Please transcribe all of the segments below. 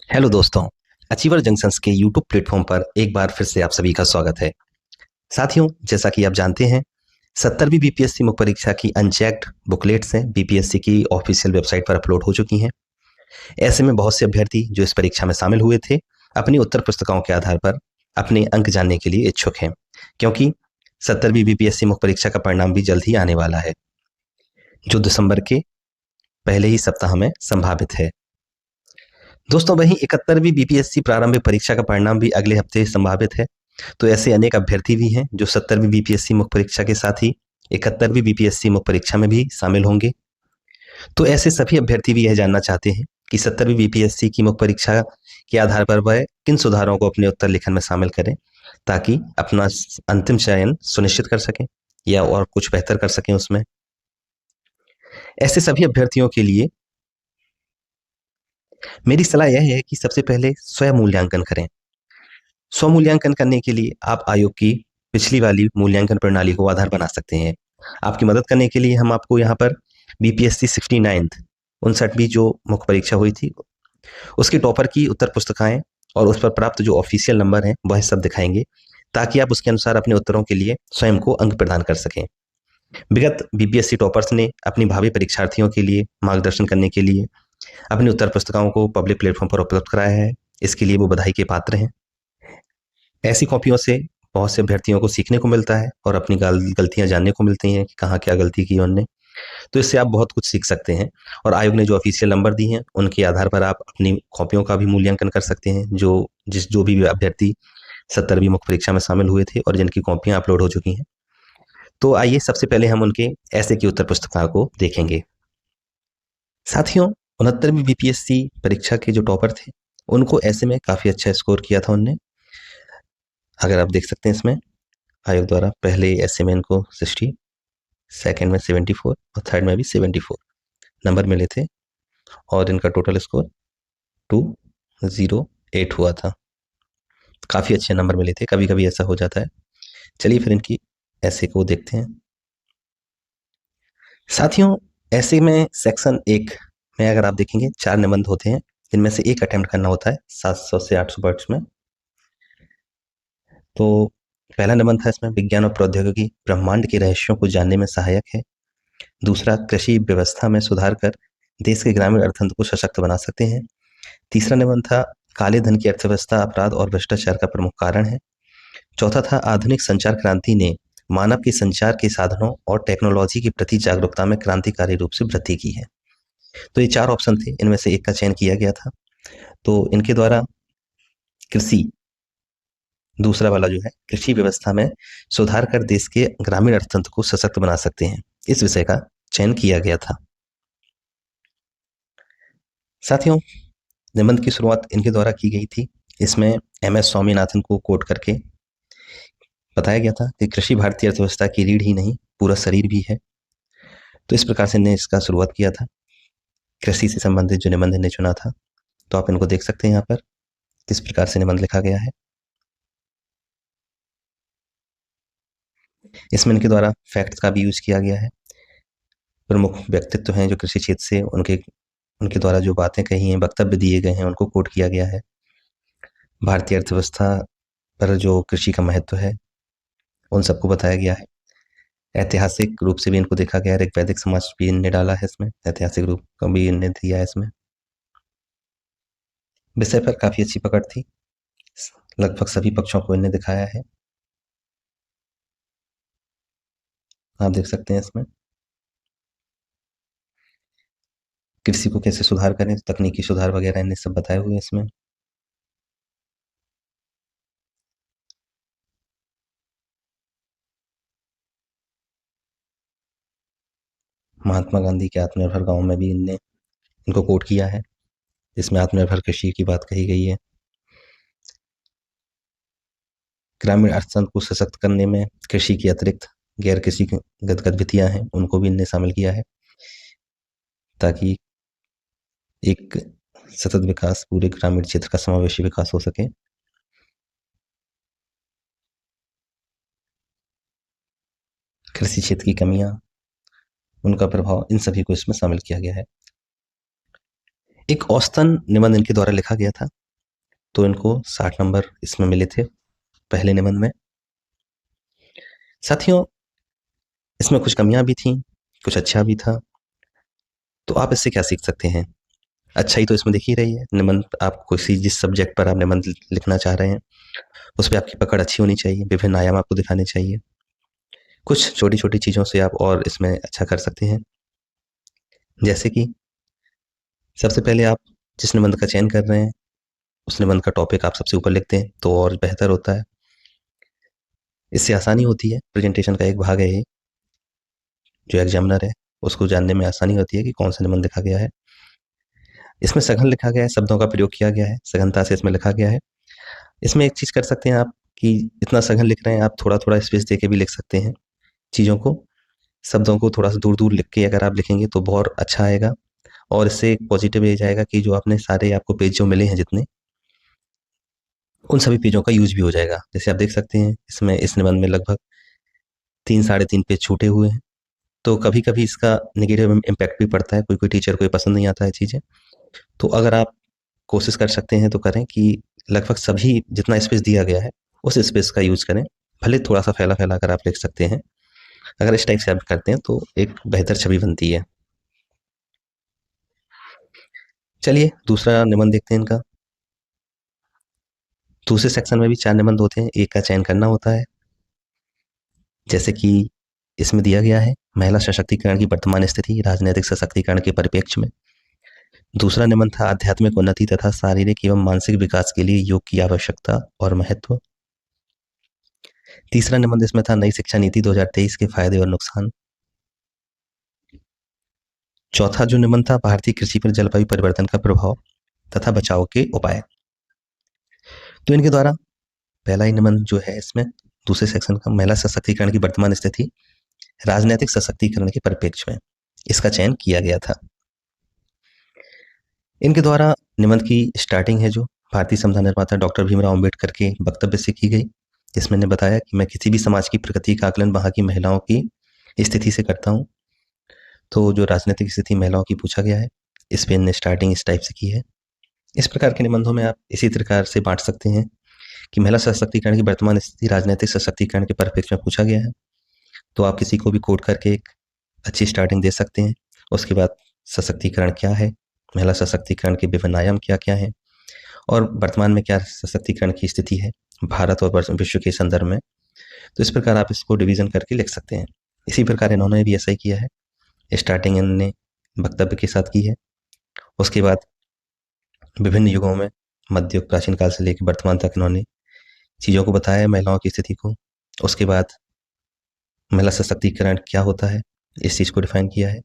Hello दोस्तों। Achiever junctions के YouTube platform पर एक बार फिर से आप सभी का स्वागत है। साथियों, जैसा कि आप जानते हैं, 70वीं बीपीएससी मुख्य परीक्षा की अनचेक्ड बुकलेट्स हैं बीपीएससी की ऑफिशियल वेबसाइट पर अपलोड हो चुकी हैं। ऐसे में बहुत से अभ्यर्थी जो इस परीक्षा में शामिल हुए थे, अपनी उत्तर पुस्तिकाओं के आधार पर अपने अंक जानने के लिए इच्छुक हैं, क्योंकि 70वीं बीपीएससी मुख्य परीक्षा का परिणाम भी जल्द ही आने वाला है, जो दिसंबर के पहले ही सप्ताह में संभावित है। दोस्तों, वहीं 71वीं बीपीएससी प्रारंभिक परीक्षा का परिणाम भी अगले हफ्ते संभावित है। तो ऐसे अनेक अभ्यर्थी भी हैं जो 70वीं बीपीएससी मुख्य परीक्षा के साथ ही 71वीं बीपीएससी मुख्य परीक्षा में भी शामिल होंगे। तो ऐसे सभी अभ्यर्थी भी यह जानना चाहते हैं कि 70वीं बीपीएससी की मुख्य परीक्षा के आधार पर वह किन सुधारों को अपने उत्तर लेखन में शामिल करें, ताकि अपना अंतिम चयन सुनिश्चित कर सकें या और कुछ बेहतर कर सकें उसमें। ऐसे सभी अभ्यर्थियों के लिए मेरी सलाह यह है कि सबसे पहले स्वयं मूल्यांकन करें। स्व मूल्यांकन करने के लिए आप आयोग की पिछली वाली मूल्यांकन प्रणाली को आधार बना सकते हैं। आपकी मदद करने के लिए हम आपको यहाँ पर बीपीएससी 69th 59वीं जो मुख्य परीक्षा हुई थी उसके टॉपर की उत्तर पुस्तिकाएं और उस पर प्राप्त जो ऑफिशियल नंबर हैं वह सब दिखाएंगे, ताकि आप उसके अनुसार अपने उत्तरों के लिए स्वयं को अंक प्रदान कर सकें। विगत बीपीएससी टॉपर्स ने अपनी भावी परीक्षार्थियों के लिए मार्गदर्शन करने के लिए अपनी उत्तर पुस्तिकाओं को पब्लिक प्लेटफॉर्म पर उपलब्ध कराया है। इसके लिए वो बधाई के पात्र हैं। ऐसी कॉपियों से बहुत से अभ्यर्थियों को सीखने को मिलता है और अपनी गलतियां जानने को मिलती हैं कि कहाँ क्या गलती की उन्होंने। तो इससे आप बहुत कुछ सीख सकते हैं और आयोग ने जो ऑफिशियल नंबर दी हैं उनके आधार पर आप अपनी कॉपियों का भी मूल्यांकन कर सकते हैं, जो भी अभ्यर्थी 70वीं मुख्य परीक्षा में शामिल हुए थे और जिनकी कॉपियां अपलोड हो चुकी हैं। तो आइए सबसे पहले हम उनके ऐसे की उत्तर पुस्तिका को देखेंगे। साथियों, 69वीं बीपीएससी परीक्षा के जो टॉपर थे उनको ऐसे में काफ़ी अच्छा स्कोर किया था उनने। अगर आप देख सकते हैं इसमें आयोग द्वारा पहले ऐसे में इनको 60, सेकंड में 74 और थर्ड में भी 74 नंबर मिले थे और इनका टोटल स्कोर 208 हुआ था। काफ़ी अच्छे नंबर मिले थे, कभी कभी ऐसा हो जाता है। चलिए फिर इनकी ऐसे को देखते हैं। साथियों, ऐसे में सेक्शन 1 में अगर आप देखेंगे 4 निबंध होते हैं, इनमें से एक अटेम्प्ट करना होता है 700 से 800 वर्ड्स में। तो पहला निबंध था इसमें विज्ञान और प्रौद्योगिकी ब्रह्मांड के रहस्यों को जानने में सहायक है। दूसरा, कृषि व्यवस्था में सुधार कर देश के ग्रामीण अर्थतंत्र को सशक्त बना सकते हैं। तीसरा निबंध था काले धन की अर्थव्यवस्था अपराध और भ्रष्टाचार का प्रमुख कारण है। चौथा था आधुनिक संचार क्रांति ने मानव के संचार के साधनों और टेक्नोलॉजी के प्रति जागरूकता में क्रांतिकारी रूप से वृद्धि की है। तो ये 4 ऑप्शन थे, इनमें से एक का चयन किया गया था। तो इनके द्वारा कृषि, दूसरा वाला जो है कृषि व्यवस्था में सुधार कर देश के ग्रामीण अर्थतंत्र को सशक्त बना सकते हैं, इस विषय का चयन किया गया था। साथियों, निबंध की शुरुआत इनके द्वारा की गई थी। इसमें एमएस स्वामीनाथन को कोट करके बताया गया था कि कृषि भारतीय अर्थव्यवस्था की रीढ़ ही नहीं पूरा शरीर भी है। तो इस प्रकार से इन्हें इसका शुरुआत किया था। कृषि से संबंधित जो निबंध इन्हें चुना था, तो आप इनको देख सकते हैं यहाँ पर किस प्रकार से निबंध लिखा गया है। इसमें इनके द्वारा फैक्ट्स का भी यूज किया गया है। प्रमुख व्यक्तित्व हैं जो कृषि क्षेत्र से, उनके द्वारा जो बातें कही हैं, वक्तव्य दिए गए हैं, उनको कोट किया गया है। भारतीय अर्थव्यवस्था पर जो कृषि का महत्व है उन सबको बताया गया है। ऐतिहासिक रूप से भी इनको देखा गया है। ऋग्वैदिक समाज भी इनने डाला है इसमें, ऐतिहासिक रूप का भी इनने दिया है इसमें। विषय पर काफी अच्छी पकड़ थी, लगभग सभी पक्षों को इनने दिखाया है। आप देख सकते हैं इसमें कृषि को कैसे सुधार करें, तकनीकी सुधार वगैरह इनने सब बताए हुए हैं इसमें। महात्मा गांधी के आत्मनिर्भर गांव में भी इनने इनको कोट किया है, जिसमें आत्मनिर्भर कृषि की बात कही गई है। ग्रामीण अर्थतंत्र को सशक्त करने में कृषि के अतिरिक्त गैर कृषिगत गतिविधियां हैं उनको भी इनने शामिल किया है, ताकि एक सतत विकास, पूरे ग्रामीण क्षेत्र का समावेशी विकास हो सके। कृषि क्षेत्र की कमियां, उनका प्रभाव, इन सभी को इसमें शामिल किया गया है। एक औसतन निबंध इनके द्वारा लिखा गया था तो इनको 60 नंबर इसमें मिले थे पहले निबंध में। साथियों, इसमें कुछ कमियां भी थीं, कुछ अच्छा भी था। तो आप इससे क्या सीख सकते हैं? अच्छाई तो इसमें दिख ही रही है। निबंध, आप किसी जिस सब्जेक्ट पर आप निबंध लिखना चाह रहे हैं उस पे आपकी पकड़ अच्छी होनी चाहिए, विभिन्न आयाम आपको दिखाने चाहिए। कुछ छोटी-छोटी चीज़ों से आप और इसमें अच्छा कर सकते हैं। जैसे कि सबसे पहले आप जिस निबंध का चयन कर रहे हैं, उस निबंध का टॉपिक आप सबसे ऊपर लिखते हैं, तो और बेहतर होता है। इससे आसानी होती है, प्रेज़ेंटेशन का एक भाग है ये। जो एग्ज़ामिनर है, उसको जानने में आसानी होती है कि कौन-सा निबंध लिखा गया है। इसमें सघन लिखा गया है, शब्दों का प्रयोग किया गया है, सघनता से इसमें लिखा गया है। इसमें एक चीज़ कर सकते हैं आप कि इतना सघन लिख रहे हैं, आप थोड़ा-थोड़ा स्पेस देके भी लिख सकते हैं चीज़ों को। शब्दों को थोड़ा-सा दूर-दूर लिख के अगर आप लिखेंगे तो बहुत अच्छा आएगा, और इससे एक पॉज़िटिव ये जाएगा कि जो आपने सारे आपको पेज जो मिले हैं जितने, उन सभी पेजों का यूज़ भी हो जाएगा। जैसे आप देख सकते हैं, इसमें इस निबंध में लगभग 3 साढ़े 3 पेज छूटे हुए हैं। तो कभी-कभी इसका नेगेटिव इम्पैक्ट भी पड़ता है, कोई-कोई टीचर को ये पसंद नहीं आता है चीज़ें। तो अगर आप कोशिश कर सकते हैं तो करें कि लगभग सभी जितना स्पेस दिया गया है, उस स्पेस का यूज़ करें। भले थोड़ा-सा फैला-फैला कर आप लिख सकते हैं। अगर इस टाइप से आप करते हैं तो एक बेहतर छवि बनती है। चलिए दूसरा निबंध देखते हैं इनका। दूसरे सेक्शन में भी 4 निबंध होते हैं, एक का चयन करना होता है। जैसे कि इसमें दिया गया है, महिला सशक्तिकरण की वर्तमान स्थिति राजनैतिक सशक्तिकरण के परिप्रेक्ष्य में। दूसरा निबंध था आध्यात्मिक उन्नति तथा शारीरिक एवं मानसिक विकास के लिए योग की आवश्यकता और महत्व। तीसरा निबंध इसमें था नई शिक्षा नीति 2023 के फायदे और नुकसान। चौथा जो निबंध था भारतीय कृषि पर जलवायु परिवर्तन का प्रभाव तथा बचाव के उपाय। तो इनके द्वारा पहला ही निबंध जो है इसमें दूसरे सेक्शन का महिला सशक्तिकरण की वर्तमान स्थिति राजनीतिक सशक्तिकरण के परिप्रेक्ष्य में, इसका चयन किया गया था। इनके द्वारा निबंध की स्टार्टिंग है जो भारतीय संविधान निर्माता डॉक्टर भीमराव अम्बेडकर के वक्तव्य से की गई, जिसमें ने बताया कि मैं किसी भी समाज की प्रगति का आकलन वहाँ की महिलाओं की स्थिति से करता हूँ। तो जो राजनीतिक स्थिति महिलाओं की पूछा गया है, इस पे इनने स्टार्टिंग इस टाइप से की है। इस प्रकार के निबंधों में आप इसी प्रकार से बांट सकते हैं कि महिला सशक्तिकरण की वर्तमान स्थिति राजनीतिक सशक्तिकरण के परिप्रेक्ष्य में पूछा गया है, तो आप किसी को भी कोट करके एक अच्छी स्टार्टिंग दे सकते हैं। उसके बाद सशक्तिकरण क्या है, महिला सशक्तिकरण के विभिन्न आयाम क्या-क्या हैं और वर्तमान में क्या सशक्तिकरण की स्थिति है भारत और विश्व के संदर्भ में। तो इस प्रकार आप इसको डिवीज़न करके लिख सकते हैं। इसी प्रकार इन्होंने भी ऐसा ही किया है। स्टार्टिंग इन्होंने वक्तव्य के साथ की है। उसके बाद विभिन्न युगों में मध्य युग, प्राचीन काल से लेकर वर्तमान तक इन्होंने चीज़ों को बताया है, महिलाओं की स्थिति को। उसके बाद महिला सशक्तिकरण क्या होता है, इस चीज़ को डिफाइन किया है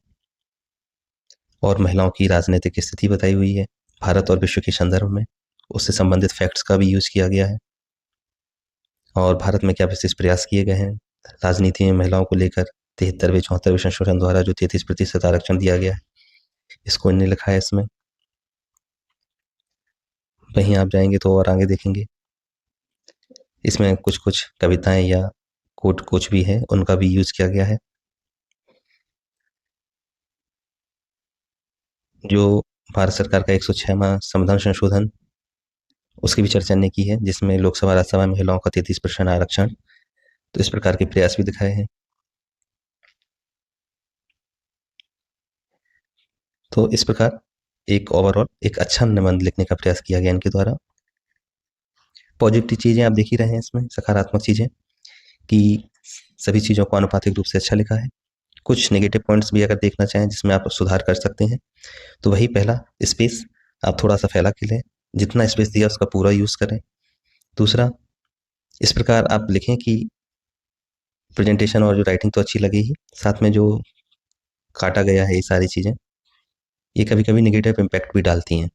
और महिलाओं की राजनीतिक स्थिति बताई हुई है भारत और विश्व के संदर्भ में। उससे संबंधित फैक्ट्स का भी यूज़ किया गया है और भारत में क्या विशेष प्रयास किए गए हैं राजनीति में महिलाओं को लेकर। 73वें 74वें संशोधन द्वारा जो 33% आरक्षण दिया गया है, इसको इन्होंने लिखा है इसमें। वहीं आप जाएंगे तो और आगे देखेंगे, इसमें कुछ-कुछ कविताएं या कोट कुछ भी है, उनका भी यूज़ किया गया है। जो भारत सरकार का 106वां संविधान संशोधन, उसकी भी चर्चा ने की है, जिसमें लोकसभा राज्यसभा में महिलाओं का 33% आरक्षण। तो इस प्रकार के प्रयास भी दिखाए हैं। तो इस प्रकार एक ओवरऑल एक अच्छा निबंध लिखने का प्रयास किया गया इनके द्वारा। पॉजिटिव चीज़ें आप देख ही रहे हैं इसमें, सकारात्मक चीज़ें कि सभी चीज़ों को आनुपातिक रूप से अच्छा लिखा है। कुछ नेगेटिव पॉइंट्स भी अगर देखना चाहें जिसमें आप सुधार कर सकते हैं, तो वही पहला स्पेस आप थोड़ा-सा फैला के लें, जितना स्पेस दिया उसका पूरा यूज़ करें। दूसरा, इस प्रकार आप लिखें कि प्रेजेंटेशन और जो राइटिंग तो अच्छी लगे ही, साथ में जो काटा गया है ये सारी चीज़ें, ये कभी-कभी नेगेटिव इम्पैक्ट भी डालती हैं।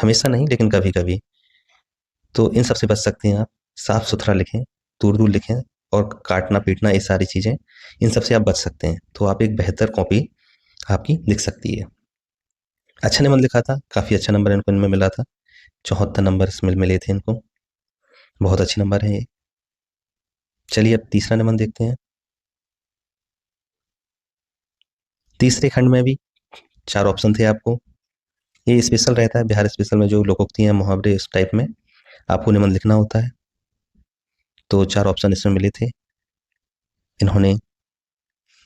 हमेशा नहीं, लेकिन कभी-कभी। तो इन सब से बच सकते हैं आप। साफ-सुथरा लिखें, दूर-दूर लिखें और काटना-पीटना ये सारी चीज़ें, इन सब से आप बच सकते हैं। तो आप एक बेहतर कॉपी आपकी दिख सकती है। अच्छा निबंध लिखा था, काफ़ी अच्छा नंबर इनको इनमें मिला था। 74 नंबर इसमें मिले थे इनको। बहुत अच्छे नंबर हैं ये। चलिए अब तीसरा निबंध देखते हैं। तीसरे खंड में भी 4 ऑप्शन थे आपको। ये स्पेशल रहता है, बिहार स्पेशल में जो लोकोक्ति हैं, मुहावरे इस टाइप में। आपको निबंध लिखना होता है। तो 4 ऑप्शन इसमें मिले थे। इन्होंने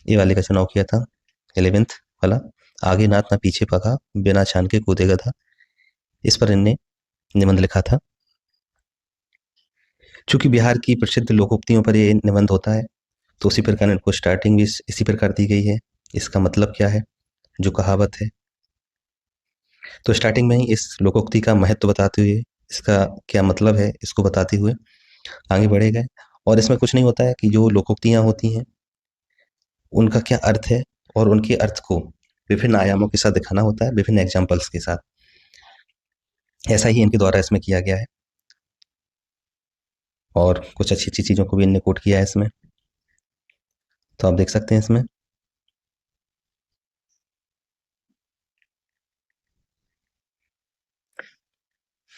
ए वाले का चुनाव किया था, 11th वाला, आगे नाथ ना पीछे पगा, बिना छान के कूदे गधा। इस पर इनने निबंध लिखा था। चूंकि बिहार की प्रसिद्ध लोकोक्तियों पर ये निबंध होता है, तो उसी प्रकार इनको स्टार्टिंग भी इसी प्रकार दी गई है। इसका मतलब क्या है, जो कहावत है। तो स्टार्टिंग में ही इस लोकोक्ति का महत्व बताते हुए, इसका क्या मतलब है, इसको बताते हुए आगे बढ़े गए। और इसमें कुछ नहीं होता है कि जो लोकोक्तियां होती हैं उनका क्या अर्थ है, और उनके अर्थ को विभिन्न आयामों के साथ दिखाना होता है, विभिन्न एग्जाम्पल्स के साथ। ऐसा ही इनके द्वारा इसमें किया गया है, और कुछ अच्छी अच्छी चीज़ों को भी इनने कोट किया है इसमें। तो आप देख सकते हैं इसमें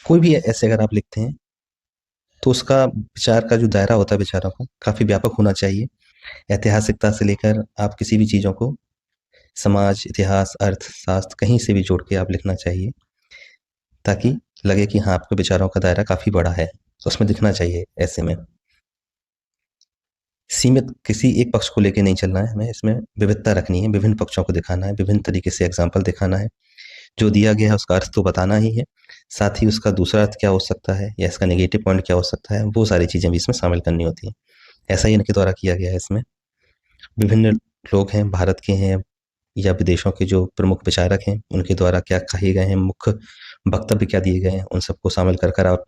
कोई भी ऐसे अगर आप लिखते हैं तो उसका विचार का जो दायरा होता है विचारों का, काफ़ी व्यापक होना चाहिए। ऐतिहासिकता से लेकर आप किसी भी चीज़ों को समाज, इतिहास, अर्थशास्त्र कहीं से भी जोड़ के आप लिखना चाहिए, ताकि लगे कि हाँ, आपके विचारों का दायरा काफ़ी बड़ा है। तो उसमें दिखना चाहिए ऐसे में। सीमित किसी एक पक्ष को लेके नहीं चलना है हमें, इसमें विविधता रखनी है, विभिन्न पक्षों को दिखाना है, विभिन्न तरीके से एग्जाम्पल दिखाना है। जो दिया गया है उसका अर्थ तो बताना ही है, साथ ही उसका दूसरा अर्थ क्या हो सकता है या इसका नेगेटिव पॉइंट क्या हो सकता है, वो सारी चीज़ें भी इसमें शामिल करनी होती हैं। ऐसा ही इनके द्वारा किया गया है इसमें। विभिन्न लोग हैं, भारत के हैं या विदेशों के जो प्रमुख विचारक हैं, उनके द्वारा क्या कहे गए हैं, मुख्य वक्तव्य क्या दिए गए हैं, उन सबको शामिल कर कर आप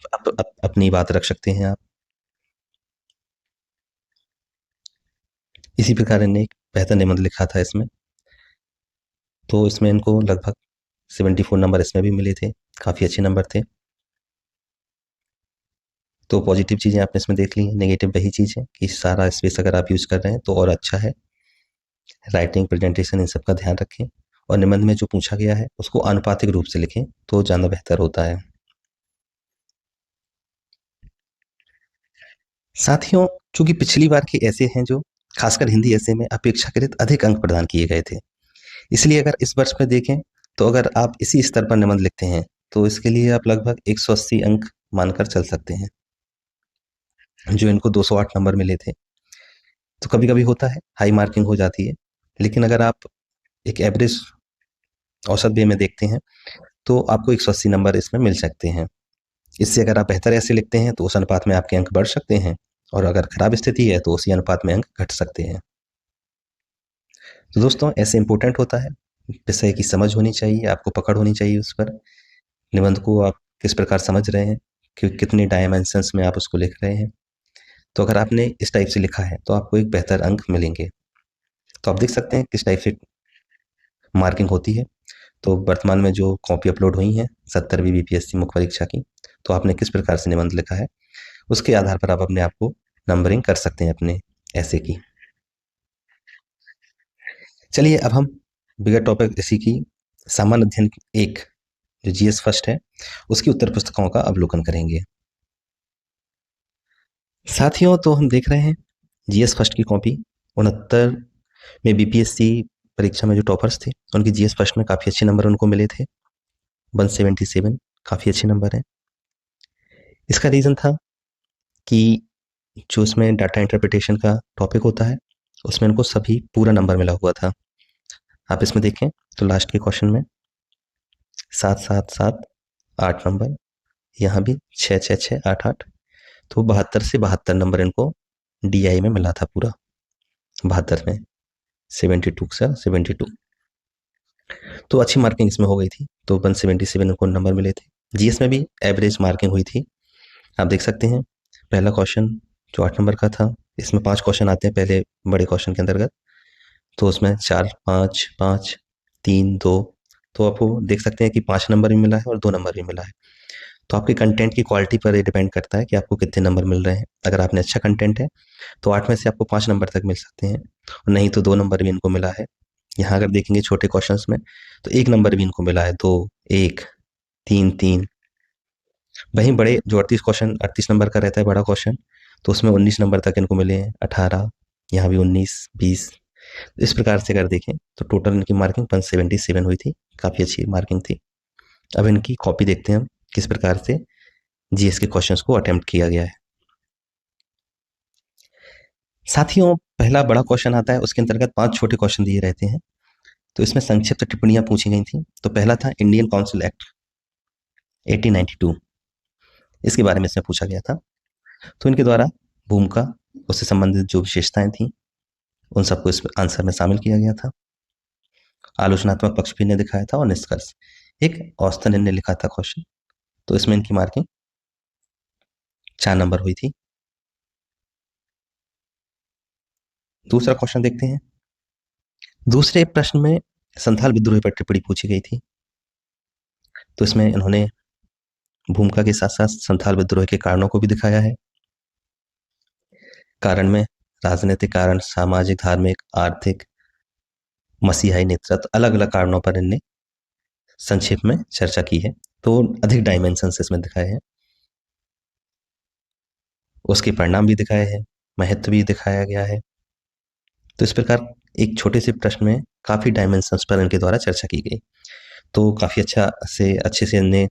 अपनी बात रख सकते हैं आप। इसी प्रकार इन्होंने एक बेहतर निबंध लिखा था इसमें। तो इसमें इनको लगभग 74 नंबर इसमें भी मिले थे, काफ़ी अच्छे नंबर थे। तो पॉजिटिव चीज़ें आपने इसमें देख ली हैं, नेगेटिव वही चीज़ है कि सारा स्पेस अगर आप यूज़ कर रहे हैं तो और अच्छा है। राइटिंग, प्रेजेंटेशन, इन सब का ध्यान रखें, और निबंध में जो पूछा गया है उसको आनुपातिक रूप से लिखें तो ज़्यादा बेहतर होता है। साथियों, चूंकि पिछली बार के ऐसे हैं जो खासकर हिंदी ऐसे में अपेक्षाकृत अधिक अंक प्रदान किए गए थे, इसलिए अगर इस वर्ष में देखें तो अगर आप इसी स्तर पर निबंध लिखते हैं तो इसके लिए आप लगभग 180 अंक मानकर चल सकते हैं, जो इनको 208 नंबर मिले थे। तो कभी कभी होता है हाई मार्किंग हो जाती है, लेकिन अगर आप एक एवरेज औसत वे में देखते हैं तो आपको 180 नंबर इसमें मिल सकते हैं। इससे अगर आप बेहतर ऐसे लिखते हैं तो उस अनुपात में आपके अंक बढ़ सकते हैं, और अगर खराब स्थिति है तो उसी अनुपात में अंक घट सकते हैं। तो दोस्तों, ऐसे इंपॉर्टेंट होता है, विषय की समझ होनी चाहिए, आपको पकड़ होनी चाहिए उस पर। निबंध को आप किस प्रकार समझ रहे हैं, कि कितने डायमेंशंस में आप उसको लिख रहे हैं। तो अगर आपने इस टाइप से लिखा है तो आपको एक बेहतर अंक मिलेंगे। तो आप देख सकते हैं किस टाइप से मार्किंग होती है। तो वर्तमान में जो कॉपी अपलोड हुई हैं 70वीं बीपीएससी मुख्य परीक्षा की, तो आपने किस प्रकार से निबंध लिखा है उसके आधार पर आप अपने आप को नंबरिंग कर सकते हैं अपने ऐसे की। चलिए अब हम बिगर टॉपिक इसी की सामान्य अध्ययन 1 जो जीएस फर्स्ट है उसकी उत्तर पुस्तिकाओं का अवलोकन करेंगे। साथियों, तो हम देख रहे हैं जीएस फर्स्ट की कॉपी 69 में बीपीएससी परीक्षा में जो टॉपर्स थे उनकी जीएस फर्स्ट में काफ़ी अच्छे नंबर उनको मिले थे, 177, काफ़ी अच्छे नंबर हैं। इसका रीज़न था कि जो इसमें डाटा इंटरप्रिटेशन का टॉपिक होता है उसमें इनको सभी पूरा नंबर मिला हुआ था। आप इसमें देखें तो लास्ट के क्वेश्चन में 7 7 7 8 नंबर, यहाँ भी 6 6 6 8 8, तो 72 से 72 नंबर इनको डीआई में मिला था पूरा, 72 में 72 से 72। तो अच्छी मार्किंग इसमें हो गई थी, तो 177 इनको नंबर मिले थे। जीएस में भी एवरेज मार्किंग हुई थी, आप देख सकते हैं। पहला क्वेश्चन जो 8 नंबर का था, इसमें 5 क्वेश्चन आते हैं पहले बड़े क्वेश्चन के अंतर्गत, तो उसमें 4 5 5 3 2, तो आपको देख सकते हैं कि 5 नंबर भी मिला है और 2 नंबर भी मिला है। तो आपके कंटेंट की क्वालिटी पर ये डिपेंड करता है कि आपको कितने नंबर मिल रहे हैं। अगर आपने अच्छा कंटेंट है तो 8 में से आपको 5 नंबर तक मिल सकते हैं, और नहीं तो 2 नंबर भी इनको मिला है। यहाँ अगर देखेंगे छोटे क्वेश्चंस में तो 1 नंबर भी इनको मिला है, 2 1 3 3। वहीं बड़े जो 38 क्वेश्चन 38 नंबर का रहता है बड़ा क्वेश्चन, तो उसमें 19 नंबर तक इनको मिले हैं, 18, यहाँ भी 19 20। इस प्रकार से अगर देखें तो टोटल इनकी मार्किंग 177 हुई थी, काफ़ी अच्छी मार्किंग थी। अब इनकी कॉपी देखते हैं हम किस प्रकार से जीएस के क्वेश्चंस को अटेम्प्ट किया गया है। साथियों, पहला बड़ा क्वेश्चन आता है, उसके अंतर्गत 5 छोटे क्वेश्चन दिए रहते हैं। तो इसमें संक्षिप्त टिप्पणियां पूछी गई थी। तो पहला था इंडियन काउंसिल एक्ट 1892, इसके बारे में इसमें पूछा गया था। तो इनके द्वारा भूमिका, उससे संबंधित जो विशेषताएं थी, उन सबको इस आंसर में शामिल किया गया था। आलोचनात्मक पक्ष भी ने दिखाया था और निष्कर्ष, एक औसतन इनने लिखा था क्वेश्चन। तो इसमें इनकी मार्किंग 4 नंबर हुई थी। दूसरा क्वेश्चन देखते हैं। दूसरे प्रश्न में संथाल विद्रोह पर टिप्पणी पूछी गई थी। तो इसमें इन्होंने भूमिका के साथ साथ संथाल विद्रोह के कारणों को भी दिखाया है। कारण में राजनीतिक कारण, सामाजिक, धार्मिक, आर्थिक, मसीहाई नेतृत्व, अलग अलग कारणों पर इनने संक्षेप में चर्चा की है। तो अधिक डायमेंशन इसमें दिखाए हैं, उसके परिणाम भी दिखाए हैं, महत्व भी दिखाया गया है। तो इस प्रकार एक छोटे से प्रश्न में काफी डायमेंशंस पर इनके द्वारा चर्चा की गई। तो काफी अच्छे से इनने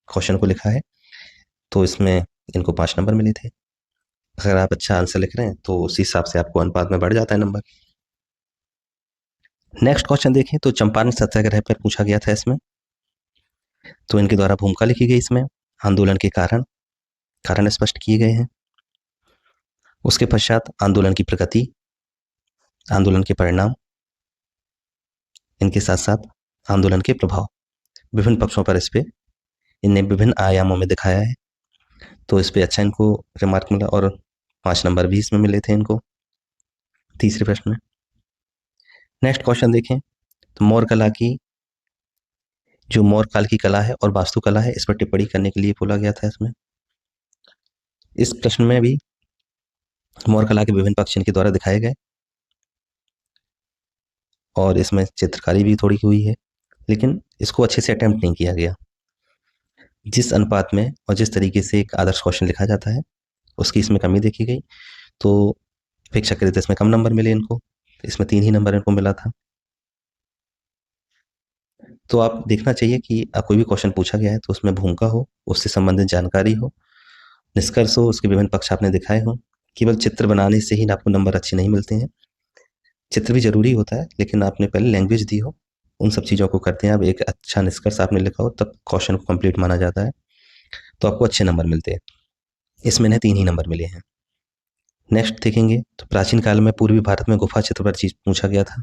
क्वेश्चन को लिखा है। तो इसमें इनको 5 नंबर मिले थे। अगर आप अच्छा आंसर लिख रहे हैं तो उसी हिसाब से आपको अनुपात में बढ़ जाता है नंबर। नेक्स्ट क्वेश्चन देखें तो चंपारण सत्याग्रह पर पूछा गया था इसमें। तो इनके द्वारा भूमिका लिखी गई इसमें, आंदोलन के कारण स्पष्ट किए गए हैं। उसके पश्चात आंदोलन की प्रगति, आंदोलन के परिणाम, इनके साथ साथ आंदोलन के प्रभाव, विभिन्न पक्षों पर इस पे इनने विभिन्न आयामों में दिखाया है। तो इस पे अच्छा इनको रिमार्क मिला और 5 नंबर भी इसमें मिले थे इनको तीसरे प्रश्न में। नेक्स्ट क्वेश्चन देखें तो मौर्य कला की, जो मौर्य काल की कला है और वास्तुकला है, इस पर टिप्पणी करने के लिए बोला गया था इसमें। इस प्रश्न में भी मौर्य कला के विभिन्न पक्ष इनके द्वारा दिखाए गए और इसमें चित्रकारी भी थोड़ी हुई है, लेकिन इसको अच्छे से अटेम्प्ट नहीं किया गया। जिस अनुपात में और जिस तरीके से एक आदर्श क्वेश्चन लिखा जाता है, उसकी इसमें कमी देखी गई। तो अपेक्षाकृत इसमें कम नंबर मिले इनको, इसमें 3 ही नंबर इनको मिला था। तो आप देखना चाहिए कि कोई भी क्वेश्चन पूछा गया है तो उसमें भूमिका हो, उससे संबंधित जानकारी हो, निष्कर्ष हो, उसके विभिन्न पक्ष आपने दिखाए हो। केवल चित्र बनाने से ही आपको नंबर अच्छे नहीं मिलते हैं। चित्र भी जरूरी होता है, लेकिन आपने पहले लैंग्वेज दी हो, उन सब चीज़ों को करते हैं आप, एक अच्छा निष्कर्ष आपने लिखा हो, तब क्वेश्चन को कंप्लीट माना जाता है, तो आपको अच्छे नंबर मिलते हैं। इसमें इन्हें 3 ही नंबर मिले हैं। नेक्स्ट देखेंगे तो प्राचीन काल में पूर्वी भारत में गुफा चित्र पर चीज पूछा गया था।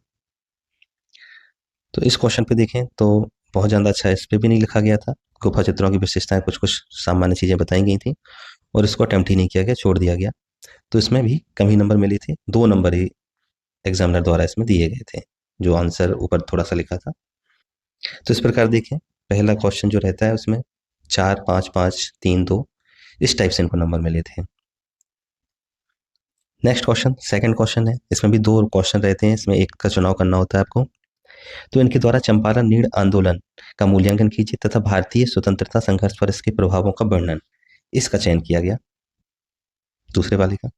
तो इस क्वेश्चन पे देखें तो बहुत ज़्यादा अच्छा इस पे भी नहीं लिखा गया था। गुफा चित्रों की विशेषताएं कुछ कुछ सामान्य चीज़ें बताई गई थी और इसको अटेम्प्ट ही नहीं किया गया, छोड़ दिया गया। तो इसमें भी कम ही नंबर मिले थे, 2 नंबर ही एग्जामिनर द्वारा इसमें दिए गए थे, जो आंसर ऊपर थोड़ा सा लिखा था। तो इस प्रकार देखें, पहला क्वेश्चन जो रहता है उसमें 4, 5, 5, 3, 2 इस टाइप से इनको नंबर मिले थे। नेक्स्ट क्वेश्चन सेकंड क्वेश्चन है, इसमें भी 2 क्वेश्चन रहते हैं, इसमें एक का चुनाव करना होता है आपको। तो इनके द्वारा चंपारण नीड़ आंदोलन का मूल्यांकन कीजिए तथा भारतीय स्वतंत्रता संघर्ष पर इसके प्रभावों का वर्णन, इसका चयन किया गया दूसरे वाले का।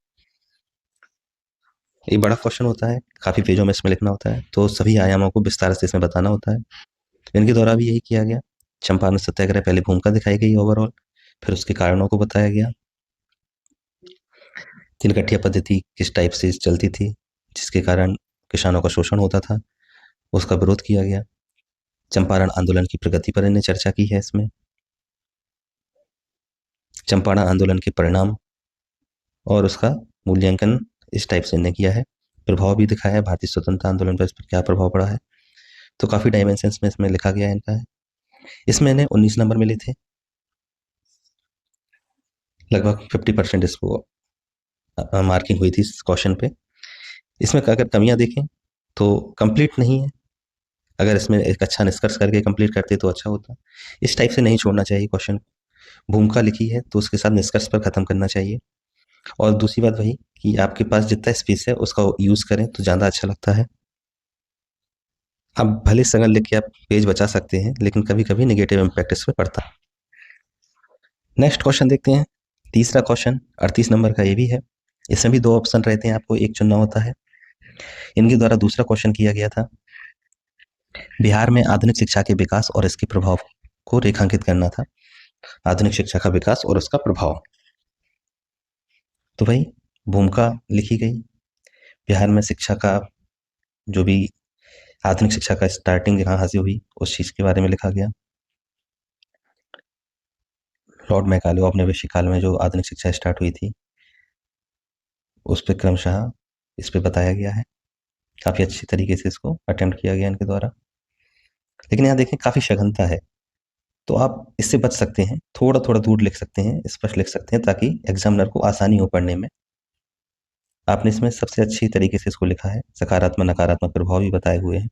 ये बड़ा क्वेश्चन होता है, काफी पेजों में इसमें लिखना होता है, तो सभी आयामों को विस्तार से इसमें बताना होता है। इनके द्वारा भी यही किया गया। चंपारण सत्याग्रह पहले भूमिका दिखाई गई ओवरऑल, फिर उसके कारणों को बताया गया। तिलकठिया पद्धति किस टाइप से चलती थी, जिसके कारण किसानों का शोषण होता था, उसका विरोध किया गया। चंपारण आंदोलन की प्रगति पर इन्हें चर्चा की है इसमें। चंपारण आंदोलन के परिणाम और उसका मूल्यांकन इस टाइप से इन्हें किया है। प्रभाव भी दिखाया है, भारतीय स्वतंत्रता आंदोलन पर इस पर क्या प्रभाव पड़ा है। तो काफी डायमेंशंस में इसमें लिखा गया है इनका है। इसमें इन्हें 19 नंबर मिले थे, लगभग 50% इसको मार्किंग हुई थी इस क्वेश्चन पे। इसमें अगर कमियां देखें तो कंप्लीट नहीं है, अगर इसमें एक अच्छा निष्कर्ष करके कंप्लीट करते तो अच्छा होता। इस टाइप से नहीं छोड़ना चाहिए क्वेश्चन। भूमिका लिखी है तो उसके साथ निष्कर्ष पर खत्म करना चाहिए। और दूसरी बात वही कि आपके पास जितना स्पेस है उसका यूज करें तो ज़्यादा अच्छा लगता है। आप भले सगन लिख के आप पेज बचा सकते हैं, लेकिन कभी कभी निगेटिव इम्पैक्ट इस पर पड़ता है। नेक्स्ट क्वेश्चन देखते हैं। तीसरा क्वेश्चन 38 नंबर का ये भी है। इसमें भी 2 ऑप्शन रहते हैं, आपको एक चुनना होता है। इनके द्वारा दूसरा क्वेश्चन किया गया था, बिहार में आधुनिक शिक्षा के विकास और इसके प्रभाव को रेखांकित करना था। आधुनिक शिक्षा का विकास और उसका प्रभाव। तो भाई भूमिका लिखी गई, बिहार में शिक्षा का जो भी आधुनिक शिक्षा का स्टार्टिंग कहाँ से हुई उस चीज के बारे में लिखा गया। लॉर्ड मैकाले औपनिवेशिक काल में जो आधुनिक शिक्षा स्टार्ट हुई थी उस पर क्रमशः इस पे बताया गया है। काफी अच्छी तरीके से इसको अटेम्प्ट किया गया इनके द्वारा। लेकिन यहाँ देखें काफी सघनता है, तो आप इससे बच सकते हैं, थोड़ा थोड़ा दूर लिख सकते हैं, स्पष्ट लिख सकते हैं, ताकि एग्जामिनर को आसानी हो पढ़ने में। आपने इसमें सबसे अच्छी तरीके से इसको लिखा है, सकारात्मक नकारात्मक प्रभाव भी बताए हुए हैं,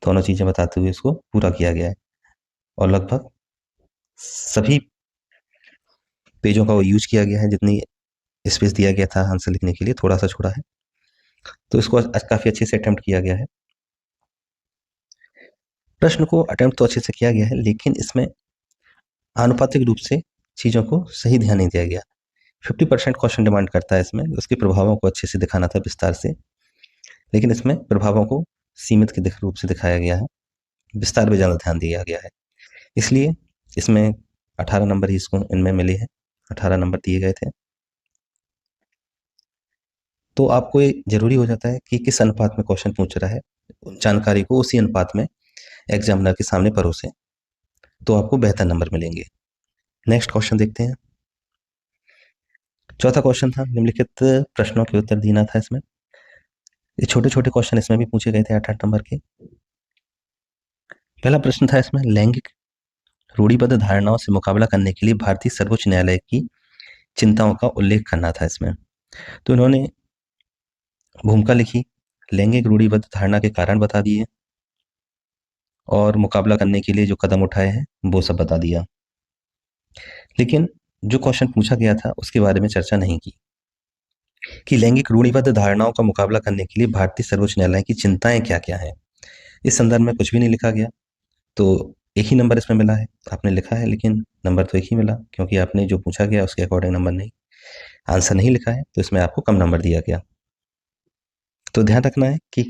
दोनों चीजें बताते हुए इसको पूरा किया गया है। और लगभग सभी पेजों का वो यूज किया गया है, जितनी स्पेस दिया गया था आंसर लिखने के लिए थोड़ा सा छोड़ा है, तो इसको काफी अच्छे से अटेम्प्ट किया गया है। प्रश्न को अटेम्प्ट तो अच्छे से किया गया है, लेकिन इसमें आनुपातिक रूप से चीजों को सही ध्यान नहीं दिया गया। 50% क्वेश्चन डिमांड करता है इसमें, उसके प्रभावों को अच्छे से दिखाना था विस्तार से, लेकिन इसमें प्रभावों को सीमित के रूप से दिखाया गया है, विस्तार में ज्यादा ध्यान दिया गया है। इसलिए इसमें 18 नंबर ही इसको इनमें मिले हैं, 18 नंबर दिए गए थे। तो आपको ये जरूरी हो जाता है कि किस अनुपात में क्वेश्चन पूछ रहा है, जानकारी को उसी अनुपात में एग्जामिनर के सामने परोसे, तो आपको बेहतर नंबर मिलेंगे। नेक्स्ट क्वेश्चन देखते हैं। चौथा क्वेश्चन था निम्नलिखित प्रश्नों के उत्तर देना था इसमें। ये छोटे छोटे क्वेश्चन इसमें भी पूछे गए थे 8-8 नंबर के। पहला प्रश्न था इसमें, लैंगिक रूढ़िबद्ध धारणाओं से मुकाबला करने के लिए भारतीय सर्वोच्च न्यायालय की चिंताओं का उल्लेख करना था इसमें। तो इन्होंने भूमिका लिखी, लैंगिक रूढ़िबद्ध धारणा के कारण बता दिए, और मुकाबला करने के लिए जो कदम उठाए हैं वो सब बता दिया। लेकिन जो क्वेश्चन पूछा गया था उसके बारे में चर्चा नहीं की कि लैंगिक रूढ़िबद्ध धारणाओं का मुकाबला करने के लिए भारतीय सर्वोच्च न्यायालय की चिंताएं क्या क्या हैं। इस संदर्भ में कुछ भी नहीं लिखा गया, तो एक ही नंबर इसमें मिला है। आपने लिखा है लेकिन नंबर तो एक ही मिला, क्योंकि आपने जो पूछा गया उसके अकॉर्डिंग नंबर नहीं, आंसर नहीं लिखा है, तो इसमें आपको कम नंबर दिया गया। तो ध्यान रखना है कि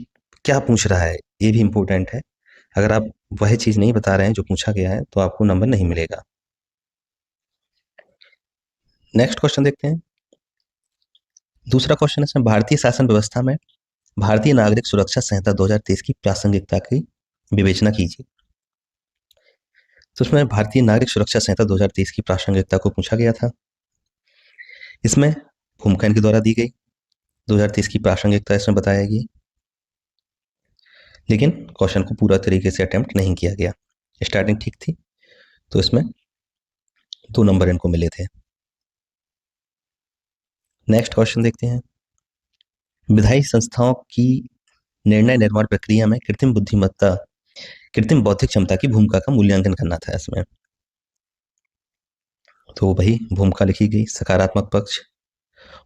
क्या पूछ रहा है, ये भी इंपॉर्टेंट है। अगर आप वह चीज नहीं बता रहे हैं जो पूछा गया है तो आपको नंबर नहीं मिलेगा। नेक्स्ट क्वेश्चन देखते हैं। दूसरा क्वेश्चन है, भारतीय शासन व्यवस्था में भारतीय नागरिक सुरक्षा संहिता 2023 की प्रासंगिकता की विवेचना कीजिए। तो उसमें भारतीय नागरिक सुरक्षा संहिता 2023 की प्रासंगिकता को पूछा गया था। इसमें भूमिका इनके द्वारा दी गई, 2023 की प्रासंगिकता इसमें बताया गई, लेकिन क्वेश्चन को पूरा तरीके से अटेम्प्ट नहीं किया गया। स्टार्टिंग ठीक थी, तो इसमें 2 नंबर इनको मिले थे। नेक्स्ट क्वेश्चन देखते हैं। विधायी संस्थाओं की निर्णय निर्माण प्रक्रिया में कृत्रिम बुद्धिमत्ता, कृत्रिम बौद्धिक क्षमता की भूमिका का मूल्यांकन करना था इसमें। तो वही भूमिका लिखी गई, सकारात्मक पक्ष,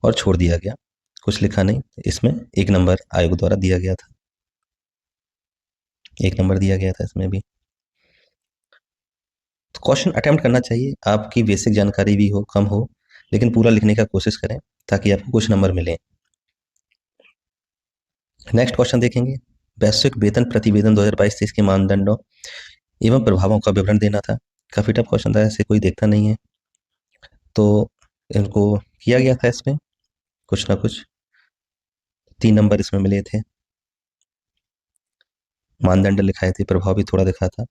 और छोड़ दिया गया, कुछ लिखा नहीं। इसमें 1 नंबर आयोग द्वारा दिया गया था, 1 नंबर दिया गया था इसमें भी। तो क्वेश्चन अटेम्प्ट करना चाहिए, आपकी बेसिक जानकारी भी हो कम हो, लेकिन पूरा लिखने का कोशिश करें ताकि आपको कुछ नंबर मिले। नेक्स्ट क्वेश्चन देखेंगे। वैश्विक वेतन प्रतिवेदन 2022-23 के मानदंडों एवं प्रभावों का विवरण देना था। काफी टफ क्वेश्चन था, ऐसे कोई देखता नहीं है, तो इनको किया गया था इसमें कुछ ना कुछ। 3 नंबर इसमें मिले थे। मानदंड लिखाए थे, प्रभाव भी थोड़ा दिखा था।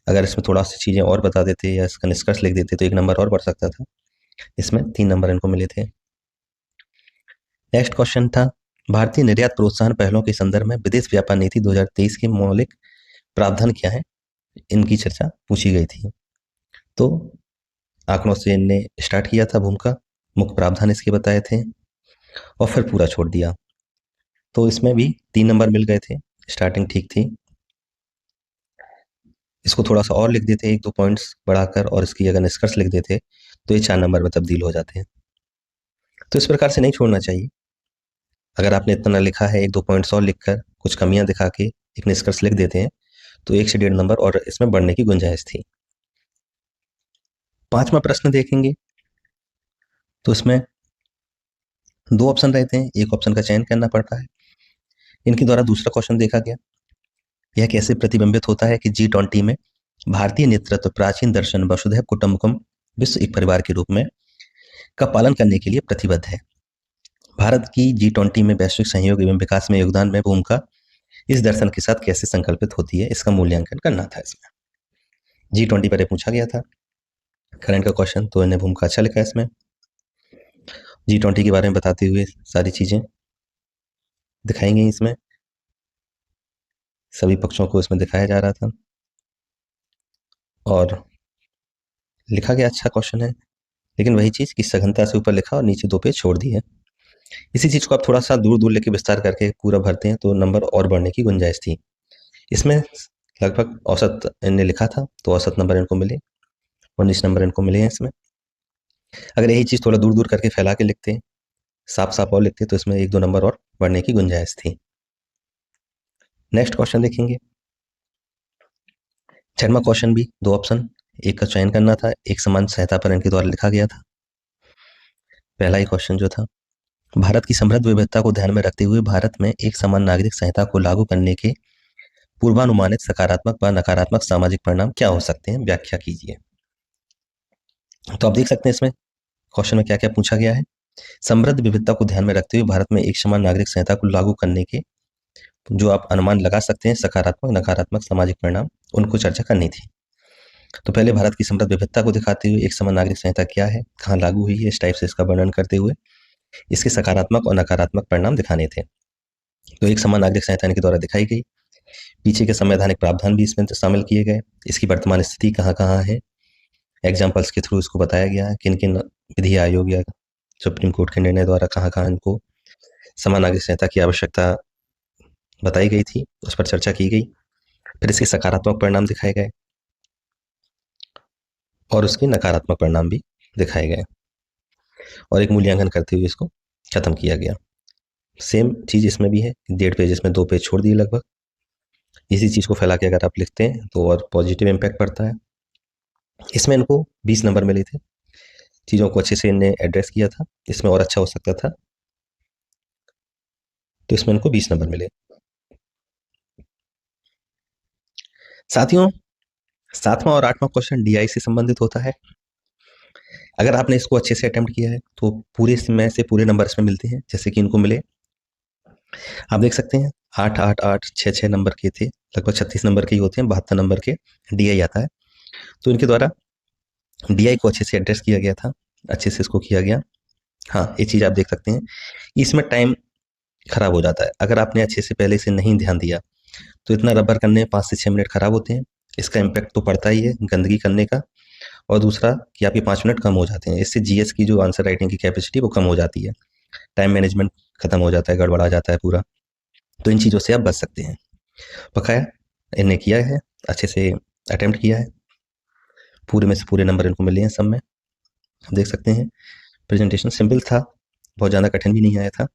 अगर इसमें थोड़ा सी चीजें और बता देते या इसका निष्कर्ष लिख देते तो 1 नंबर और बढ़ सकता था। इसमें 3 नंबर इनको मिले थे। नेक्स्ट क्वेश्चन था, भारतीय निर्यात प्रोत्साहन पहलों के संदर्भ में विदेश व्यापार नीति 2023 के मौलिक प्रावधान क्या है, इनकी चर्चा पूछी गई थी। तो आंकड़ों से इनने स्टार्ट किया था भूमिका, मुख्य प्रावधान इसके बताए थे, और फिर पूरा छोड़ दिया। तो इसमें भी 3 नंबर मिल गए थे, स्टार्टिंग ठीक थी। इसको थोड़ा सा और लिख देते 1-2 पॉइंट्स बढ़ाकर, और इसकी अगर निष्कर्ष लिख देते तो ये 4 नंबर में तब्दील हो जाते हैं। तो इस प्रकार से नहीं छोड़ना चाहिए। अगर आपने इतना लिखा है, 1-2 पॉइंट्स और लिखकर कुछ कमियां दिखा के एक निष्कर्ष लिख देते हैं, तो 1 से 1.5 नंबर और इसमें बढ़ने की गुंजाइश थी। 5वां प्रश्न देखेंगे, तो इसमें 2 ऑप्शन रहते हैं, एक ऑप्शन का चयन करना पड़ता है। इनके द्वारा दूसरा क्वेश्चन देखा गया, यह कैसे प्रतिबिंबित होता है कि G20 में भारतीय नेतृत्व प्राचीन दर्शन वसुधैव कुटुंबकम विश्व एक परिवार के रूप में का पालन करने के लिए प्रतिबद्ध है। भारत की G20 में वैश्विक सहयोग एवं विकास में योगदान में भूमिका इस दर्शन के साथ कैसे संकल्पित होती है, इसका मूल्यांकन करना था। इसमें G20 पर पूछा गया था करंट का क्वेश्चन, तो इन्हें भूमिका अच्छा लिखा है। इसमें G20 के बारे में बताते हुए सारी चीजें दिखाई गई। इसमें सभी पक्षों को इसमें दिखाया जा रहा था और लिखा गया अच्छा क्वेश्चन है, लेकिन वही चीज की सघनता से ऊपर लिखा और नीचे 2 पेज छोड़ दी है। इसी चीज को आप थोड़ा सा दूर दूर लेके विस्तार करके पूरा भरते हैं तो नंबर और बढ़ने की गुंजाइश थी। इसमें लगभग औसत इन्हें लिखा था, तो औसत नंबर इनको मिले, 19 नंबर इनको मिले हैं इसमें। अगर यही चीज थोड़ा दूर दूर करके फैला के लिखते, साफ साफ और लिखते, तो इसमें 1-2 नंबर और बढ़ने की गुंजाइश थी। नेक्स्ट क्वेश्चन देखेंगे। 6वां क्वेश्चन भी 2 ऑप्शन, एक का चयन करना था, एक समान सहायता पर इनके द्वारा लिखा गया था। पहला ही क्वेश्चन जो था, भारत की समृद्ध विविधता को ध्यान में रखते हुए भारत में एक समान नागरिक संहिता को लागू करने के पूर्वानुमानित सकारात्मक व नकारात्मक सामाजिक परिणाम क्या हो सकते हैं, व्याख्या कीजिए। तो आप देख सकते हैं इसमें क्वेश्चन में क्या क्या पूछा गया है। समृद्ध विविधता को ध्यान में रखते हुए भारत में एक समान नागरिक संहिता को लागू करने के जो आप अनुमान लगा सकते हैं सकारात्मक नकारात्मक सामाजिक परिणाम, उनको चर्चा करनी थी। तो पहले भारत की समृद्ध विविधता को दिखाते हुए एक समान नागरिक संहिता क्या है, कहाँ लागू हुई है, इस टाइप से इसका वर्णन करते हुए इसके सकारात्मक और नकारात्मक परिणाम दिखाने थे। तो एक समान नागरिक संहिता इनके द्वारा दिखाई गई। पीछे के संवैधानिक प्रावधान भी इसमें शामिल किए गए, इसकी वर्तमान स्थिति कहाँ कहाँ है, एग्जाम्पल्स के थ्रू इसको बताया गया है, किन किन विधि आयोग या सुप्रीम कोर्ट के निर्णय द्वारा कहाँ कहाँ इनको समान नागरिक संहिता की आवश्यकता बताई गई थी, उस पर चर्चा की गई। फिर इसके सकारात्मक परिणाम दिखाए गए और उसके नकारात्मक परिणाम भी दिखाए गए और एक मूल्यांकन करते हुए इसको खत्म किया गया। सेम चीज इसमें भी है, 1.5 पेज इसमें 2 पेज छोड़ दिए लगभग। इसी चीज को फैला के अगर आप लिखते हैं तो और पॉजिटिव इम्पैक्ट पड़ता है। इसमें इनको 20 नंबर मिले थे, चीजों को अच्छे से इन्हें एड्रेस किया था, इसमें और अच्छा हो सकता था, तो इसमें इनको 20 नंबर मिले। साथियों, 7वां और 8वां क्वेश्चन DI से संबंधित होता है। अगर आपने इसको अच्छे से अटेम्प्ट किया है तो पूरे में से पूरे नंबर इसमें मिलते हैं, जैसे कि इनको मिले। आप देख सकते हैं 8, 8, 8, 6, 6 नंबर के थे, लगभग 36 नंबर के ही होते हैं, 72 नंबर के DI आता है। तो इनके द्वारा DI को अच्छे से एड्रेस किया गया था, अच्छे से इसको किया गया। हाँ, ये चीज आप देख सकते हैं, इसमें टाइम खराब हो जाता है। अगर आपने अच्छे से पहले से नहीं ध्यान दिया तो इतना रबर करने में 5 से 6 मिनट खराब होते हैं। इसका इम्पैक्ट तो पड़ता ही है गंदगी करने का, और दूसरा कि आपके 5 मिनट कम हो जाते हैं। इससे GS की जो आंसर राइटिंग की कैपेसिटी वो कम हो जाती है, टाइम मैनेजमेंट खत्म हो जाता है, गड़बड़ा जाता है पूरा। तो इन चीज़ों से आप बच सकते हैं। बकाया इन्हें किया है, अच्छे से अटेम्प्ट किया है, पूरे में से पूरे नंबर इनको मिले हैं सब में। आप देख सकते हैं प्रेजेंटेशन सिंपल था, बहुत ज़्यादा कठिन भी नहीं आया था।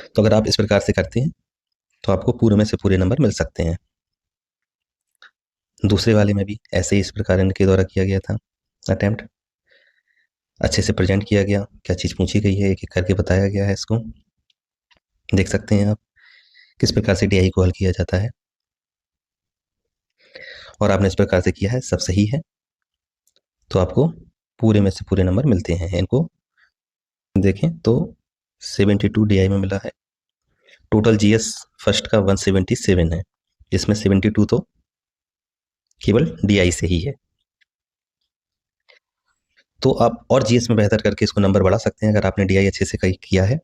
तो अगर आप इस प्रकार से करते हैं तो आपको पूरे में से पूरे नंबर मिल सकते हैं। दूसरे वाले में भी ऐसे ही इस प्रकार इनके द्वारा किया गया था अटेम्प्ट, अच्छे से प्रेजेंट किया गया, क्या चीज़ पूछी गई है एक एक करके बताया गया है। इसको देख सकते हैं आप किस प्रकार से DI को हल किया जाता है, और आपने इस प्रकार से किया है, सब सही है, तो आपको पूरे में से पूरे नंबर मिलते हैं। इनको देखें तो 72 DI में मिला है। टोटल GS फर्स्ट का 177 है, इसमें 72 तो केवल DI से ही है। तो आप और GS में बेहतर करके इसको नंबर बढ़ा सकते हैं अगर आपने DI अच्छे से किया है।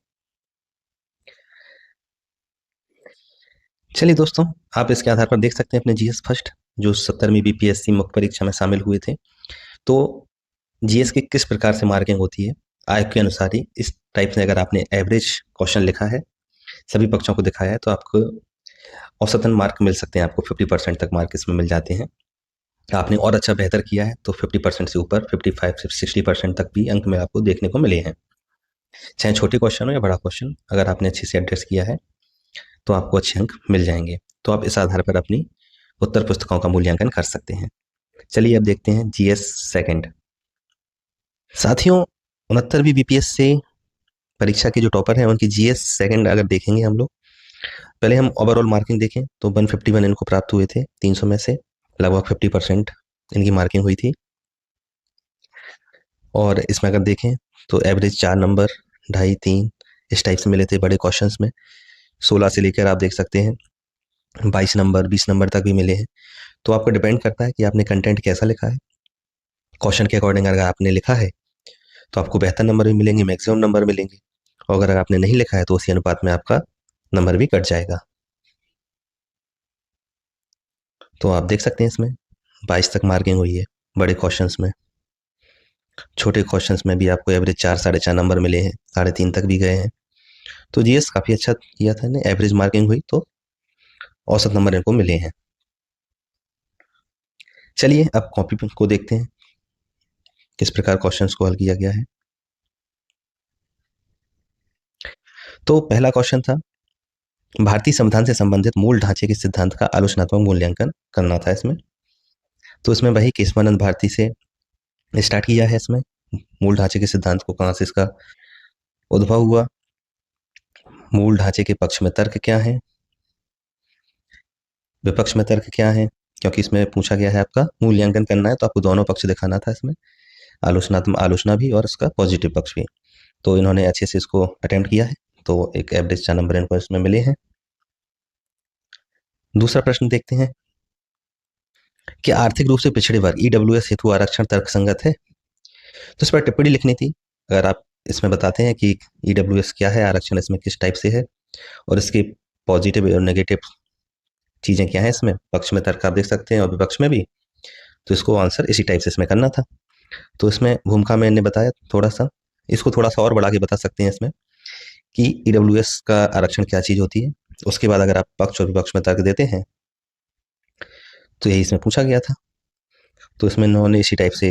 चलिए दोस्तों, आप इसके आधार पर देख सकते हैं अपने GS फर्स्ट जो 70वीं BPSC मुख्य परीक्षा में शामिल हुए थे, तो GS की किस प्रकार से मार्किंग होती है आयोग के अनुसार ही। इस टाइप से अगर आपने एवरेज क्वेश्चन लिखा है, सभी पक्षों को दिखाया है, तो आपको औसतन मार्क मिल सकते हैं, आपको 50% तक मार्क इसमें मिल जाते हैं। आपने और अच्छा बेहतर किया है तो 50% से ऊपर 55 से 60% तक भी अंक में आपको देखने को मिले हैं। चाहे छोटे क्वेश्चन हो या बड़ा क्वेश्चन, अगर आपने अच्छे से एड्रेस किया है तो आपको अच्छे अंक मिल जाएंगे। तो आप इस आधार पर अपनी उत्तर पुस्तिकाओं का मूल्यांकन कर सकते हैं। चलिए अब देखते हैं GS सेकंड। साथियों, 69वीं BPSC परीक्षा के जो टॉपर हैं उनकी GS सेकंड अगर देखेंगे हम लोग, पहले हम ओवरऑल मार्किंग देखें तो 151 इनको प्राप्त हुए थे 300 में से। लगभग 50% इनकी मार्किंग हुई थी। और इसमें अगर देखें तो एवरेज 4 नंबर, 2.5, 3 इस टाइप से मिले थे बड़े क्वेश्चंस में। 16 से लेकर आप देख सकते हैं 22 नंबर, 20 नंबर तक भी मिले हैं। तो आपको डिपेंड करता है कि आपने कंटेंट कैसा लिखा है। क्वेश्चन के अकॉर्डिंग अगर आपने लिखा है तो आपको बेहतर नंबर भी मिलेंगे, मैक्सिमम नंबर मिलेंगे। और अगर आपने नहीं लिखा है तो उसी अनुपात में आपका नंबर भी कट जाएगा। तो आप देख सकते हैं इसमें 22 तक मार्किंग हुई है बड़े क्वेश्चंस में। छोटे क्वेश्चंस में भी आपको एवरेज 4, 4.5 नंबर मिले हैं, 3.5 तक भी गए हैं। तो जीएस काफ़ी अच्छा किया था इन्हें, एवरेज मार्किंग हुई तो औसत नंबर इनको मिले हैं। चलिए अब कॉपी को देखते हैं किस प्रकार क्वेश्चंस को हल किया गया है। तो पहला क्वेश्चन था, भारतीय संविधान से संबंधित मूल ढांचे के सिद्धांत का आलोचनात्मक मूल्यांकन करना था इसमें। तो इसमें वही केशवानंद भारती से स्टार्ट किया है। इसमें मूल ढांचे के सिद्धांत को कहाँ से इसका उद्भव हुआ, मूल ढांचे के पक्ष में तर्क क्या है, विपक्ष में तर्क क्या है, क्योंकि इसमें पूछा गया है आपका मूल्यांकन करना है तो आपको दोनों पक्ष दिखाना था इसमें, आलोचनात्मक आलोचना भी और इसका पॉजिटिव पक्ष भी। तो इन्होंने अच्छे से इसको अटेम्प्ट किया है, तो एक एवरेज 4 नंबर इनको इसमें मिले हैं। दूसरा प्रश्न देखते हैं कि आर्थिक रूप से पिछड़े वर्ग ईडब्ल्यूएस हेतु आरक्षण तर्कसंगत है। तो इस पर टिप्पणी लिखनी थी। अगर आप इसमें बताते हैं कि ईडब्ल्यूएस क्या है, आरक्षण इसमें किस टाइप से है और इसके पॉजिटिव और नेगेटिव चीज़ें क्या हैं, इसमें पक्ष में तर्क आप देख सकते हैं और विपक्ष में भी, तो इसको आंसर इसी टाइप से इसमें करना था। तो इसमें भूमिका में इन्हें बताया थोड़ा सा, इसको थोड़ा सा और बढ़ा के बता सकते हैं इसमें कि ईडब्ल्यूएस का आरक्षण क्या चीज़ होती है। उसके बाद अगर आप पक्ष और विपक्ष में तर्क देते हैं तो यही इसमें पूछा गया था। तो इसमें इन्होंने इसी टाइप से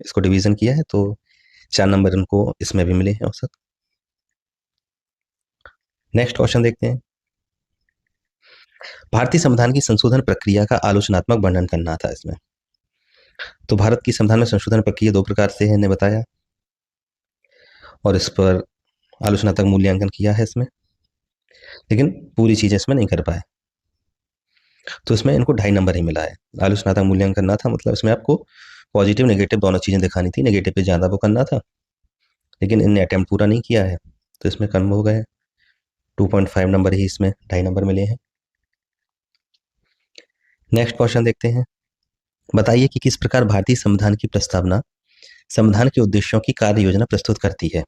इसको डिवीजन किया है, तो 4 नंबर इनको इसमें भी मिले हैं औसत। नेक्स्ट क्वेश्चन देखते हैं, भारतीय संविधान की संशोधन प्रक्रिया का आलोचनात्मक वर्णन करना था इसमें। तो भारत की संविधान में संशोधन प्रक्रिया 2 प्रकार से है, इन्हें बताया और इस पर आलोचनात्मक मूल्यांकन किया है इसमें, लेकिन पूरी चीजें इसमें नहीं कर पाए। तो इसमें इनको 2.5 नंबर ही मिला है। आलोचनात्मक मूल्यांकन करना था मतलब इसमें आपको पॉजिटिव नेगेटिव दोनों चीजें दिखानी थी, नेगेटिव पे ज्यादा वो करना था, लेकिन इनने अटेम्प्ट पूरा नहीं किया है तो इसमें कम हो गए। 2.5 नंबर ही इसमें 2.5 नंबर मिले हैं। नेक्स्ट क्वेश्चन देखते हैं, बताइए कि किस प्रकार भारतीय संविधान की प्रस्तावना संविधान के उद्देश्यों की कार्य योजना प्रस्तुत करती है।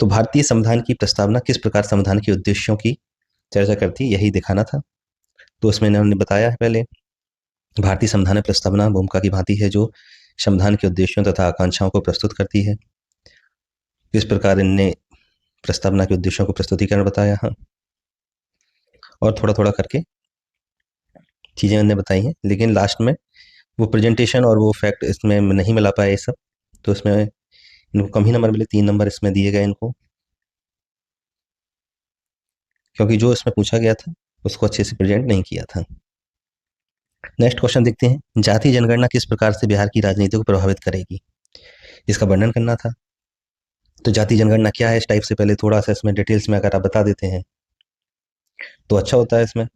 तो भारतीय संविधान की प्रस्तावना किस प्रकार संविधान के उद्देश्यों की चर्चा करती है, यही दिखाना था। तो इसमें इन्होंने बताया है पहले, भारतीय संविधान प्रस्तावना भूमिका की भांति है जो संविधान के उद्देश्यों तथा आकांक्षाओं को प्रस्तुत करती है। किस प्रकार इनने प्रस्तावना के उद्देश्यों को प्रस्तुतिकरण बताया है और थोड़ा थोड़ा करके चीजें इन्होंने बताई हैं, लेकिन लास्ट में वो प्रेजेंटेशन और वो फैक्ट इसमें नहीं मिला पाया ये सब, तो इसमें इनको कम ही नंबर मिले, 3 नंबर इसमें दिए गए इनको, क्योंकि जो इसमें पूछा गया था उसको अच्छे से प्रेजेंट नहीं किया था। नेक्स्ट क्वेश्चन देखते हैं, जातीय जनगणना किस प्रकार से बिहार की राजनीति को प्रभावित करेगी, इसका वर्णन करना था। तो जातीय जनगणना क्या है इस टाइप से पहले थोड़ा सा इसमें डिटेल्स में अगर आप बता देते हैं तो अच्छा होता है। इसमें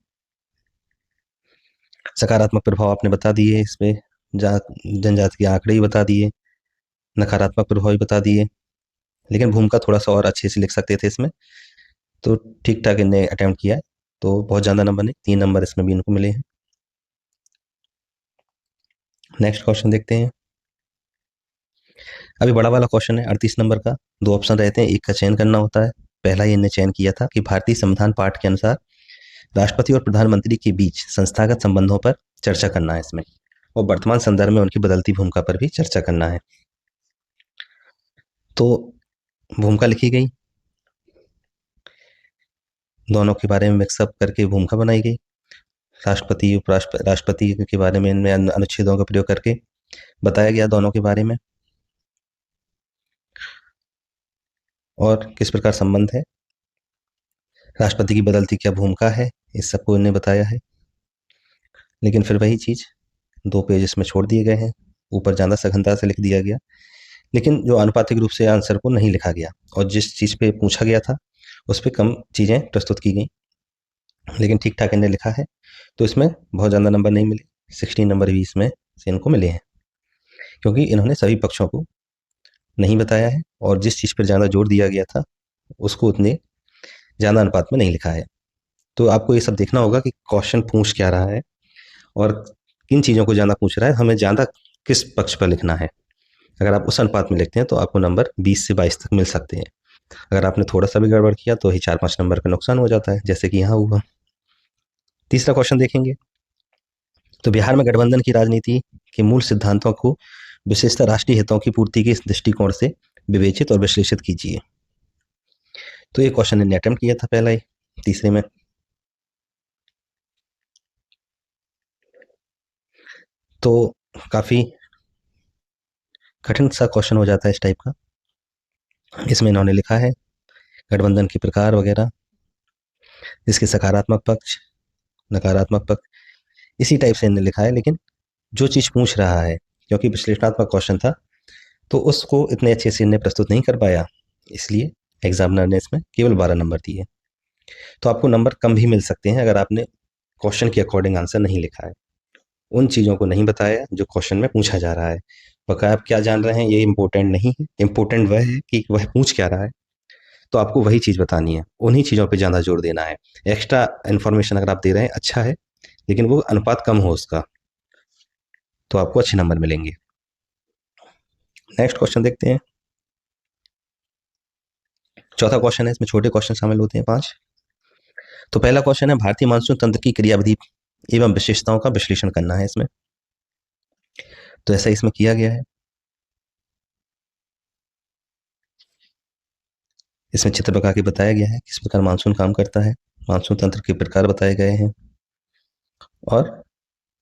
सकारात्मक प्रभाव आपने बता दिए, इसमें जनजाति के आंकड़े ही बता दिए, नकारात्मक प्रभाव भी बता दिए, लेकिन भूमिका थोड़ा सा और अच्छे से लिख सकते थे इसमें। तो ठीक ठाक इन्हें अटेम्प्ट किया है, तो बहुत ज़्यादा नंबर नहीं, 3 नंबर इसमें भी इनको मिले हैं। नेक्स्ट क्वेश्चन देखते हैं, अभी बड़ा वाला क्वेश्चन है 38 नंबर का। 2 ऑप्शन रहते हैं, एक का चयन करना होता है। पहला ही इन्हें चयन किया था कि भारतीय संविधान पाठ के अनुसार राष्ट्रपति और प्रधानमंत्री के बीच संस्थागत संबंधों पर चर्चा करना है इसमें, और वर्तमान संदर्भ में उनकी बदलती भूमिका पर भी चर्चा करना है। तो भूमिका लिखी गई, दोनों के बारे में मिक्सअप करके भूमिका बनाई गई। राष्ट्रपति राष्ट्रपति के बारे में इनमें अनुच्छेदों का प्रयोग करके बताया गया दोनों के बारे में, और किस प्रकार संबंध है, राष्ट्रपति की बदलती क्या भूमिका है, इस सबको इन्हें बताया है। लेकिन फिर वही चीज़ 2 पेज इसमें छोड़ दिए गए हैं, ऊपर ज़्यादा सघनता से लिख दिया गया, लेकिन जो आनुपातिक रूप से आंसर को नहीं लिखा गया, और जिस चीज़ पे पूछा गया था उस पर कम चीज़ें प्रस्तुत की गई, लेकिन ठीक ठाक इन्हें लिखा है, तो इसमें बहुत ज़्यादा नंबर नहीं मिले। 16 नंबर भी इसमें से इनको मिले हैं, क्योंकि इन्होंने सभी पक्षों को नहीं बताया है और जिस चीज़ पर ज़्यादा जोर दिया गया था उसको उतने ज़्यादा अनुपात में नहीं लिखा है। तो आपको ये सब देखना होगा कि क्वेश्चन पूछ क्या रहा है और किन चीज़ों को ज़्यादा पूछ रहा है, हमें ज़्यादा किस पक्ष पर लिखना है। अगर आप उस अनुपात में लिखते हैं तो आपको नंबर 20 से 22 तक मिल सकते हैं। अगर आपने थोड़ा सा भी गड़बड़ किया तो ही 4-5 नंबर का नुकसान हो जाता है, जैसे कि यहाँ हुआ। तीसरा क्वेश्चन देखेंगे। तो बिहार में गठबंधन की राजनीति के मूल सिद्धांतों को विशेषतः राष्ट्रीय हितों की पूर्ति के दृष्टिकोण से विवेचित और विश्लेषित कीजिए। तो ये क्वेश्चन इन्हें अटेम्प्ट किया था पहला ही, तीसरे में। तो काफ़ी कठिन सा क्वेश्चन हो जाता है इस टाइप का। इसमें इन्होंने लिखा है गठबंधन के प्रकार वगैरह, इसके सकारात्मक पक्ष, नकारात्मक पक्ष, इसी टाइप से इन्होंने लिखा है। लेकिन जो चीज़ पूछ रहा है, क्योंकि विश्लेषणात्मक क्वेश्चन था, तो उसको इतने अच्छे से इन्हें प्रस्तुत नहीं कर पाया, इसलिए एग्जामिनर ने इसमें केवल 12 नंबर दिए। तो आपको नंबर कम भी मिल सकते हैं अगर आपने क्वेश्चन के अकॉर्डिंग आंसर नहीं लिखा है, उन चीज़ों को नहीं बताया जो क्वेश्चन में पूछा जा रहा है। बकाया आप क्या जान रहे हैं ये इंपॉर्टेंट नहीं है, इंपॉर्टेंट वह है कि वह पूछ क्या रहा है, तो आपको वही चीज़ बतानी है, उन्हीं चीज़ों पे ज़्यादा जोर देना है। एक्स्ट्रा इन्फॉर्मेशन अगर आप दे रहे हैं अच्छा है, लेकिन वो अनुपात कम हो उसका, तो आपको अच्छे नंबर मिलेंगे। नेक्स्ट क्वेश्चन देखते हैं। चौथा क्वेश्चन है, इसमें छोटे क्वेश्चन शामिल होते हैं 5। तो पहला क्वेश्चन है भारतीय मानसून तंत्र की क्रियाविधि एवं विशेषताओं का विश्लेषण करना है इसमें। तो ऐसा इसमें किया गया है। इसमें चित्र बना के बताया गया है किस प्रकार मानसून काम करता है, मानसून तंत्र के प्रकार बताए गए हैं और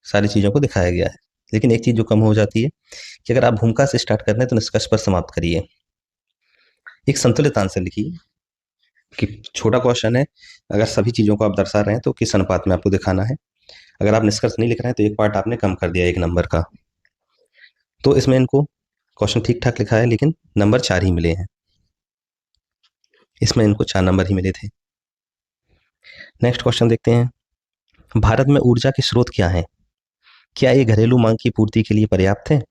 सारी चीज़ों को दिखाया गया है। लेकिन एक चीज़ जो कम हो जाती है कि अगर आप भूमिका से स्टार्ट कर रहे हैं तो निष्कर्ष पर समाप्त करिए। एक संतुलित आंसर लिखिए कि छोटा क्वेश्चन है, अगर सभी चीज़ों को आप दर्शा रहे हैं तो किस अनुपात में आपको दिखाना है। अगर आप निष्कर्ष नहीं लिख रहे हैं तो एक पार्ट आपने कम कर दिया 1 नंबर का। तो इसमें इनको क्वेश्चन ठीक ठाक लिखा है, लेकिन नंबर 4 ही मिले हैं। इसमें इनको 4 नंबर ही मिले थे। नेक्स्ट क्वेश्चन देखते हैं। भारत में ऊर्जा के स्रोत क्या हैं? क्या ये घरेलू मांग की पूर्ति के लिए पर्याप्त है?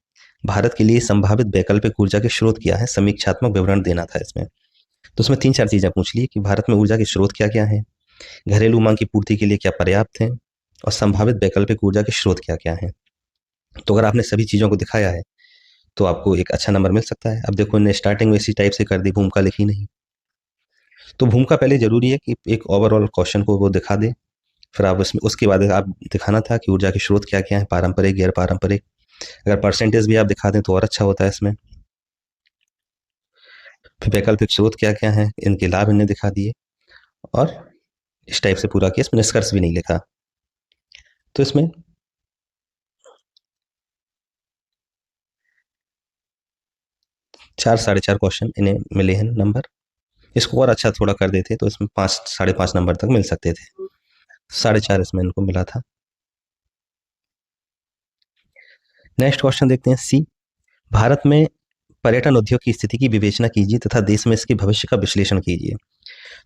भारत के लिए संभावित वैकल्पिक ऊर्जा के स्रोत क्या है? समीक्षात्मक विवरण देना था इसमें। तो उसमें 3-4 चीज़ें पूछ ली कि भारत में ऊर्जा के स्रोत क्या-क्या हैं, घरेलू मांग की पूर्ति के लिए क्या पर्याप्त है और संभावित वैकल्पिक ऊर्जा के स्रोत क्या-क्या हैं। तो अगर आपने सभी चीज़ों को दिखाया है, तो आपको एक अच्छा नंबर मिल सकता है। अब देखो इन्हें स्टार्टिंग में इसी टाइप से कर दी, भूमिका लिखी नहीं। तो भूमिका पहले ज़रूरी है कि एक ओवरऑल क्वेश्चन को वो दिखा दे, फिर आप उसमें उसके बाद आप दिखाना था कि ऊर्जा के स्रोत क्या-क्या हैं, पारंपरिक, गैर पारंपरिक। अगर परसेंटेज भी आप दिखा दें तो और अच्छा होता है इसमें। फिर वैकल्पिक स्रोत क्या-क्या हैं, इनके लाभ इन्हें दिखा दिए और इस टाइप से पूरा किया। इसमें निष्कर्ष भी नहीं लिखा। तो इसमें 4 साढ़े 4 क्वेश्चन इन्हें मिले हैं नंबर। इसको और अच्छा थोड़ा कर देते तो इसमें 5 साढ़े 5 नंबर तक मिल सकते थे। 4.5 इसमें इनको मिला था। नेक्स्ट क्वेश्चन देखते हैं सी। भारत में पर्यटन उद्योग की स्थिति की विवेचना कीजिए तथा देश में इसके भविष्य का विश्लेषण कीजिए।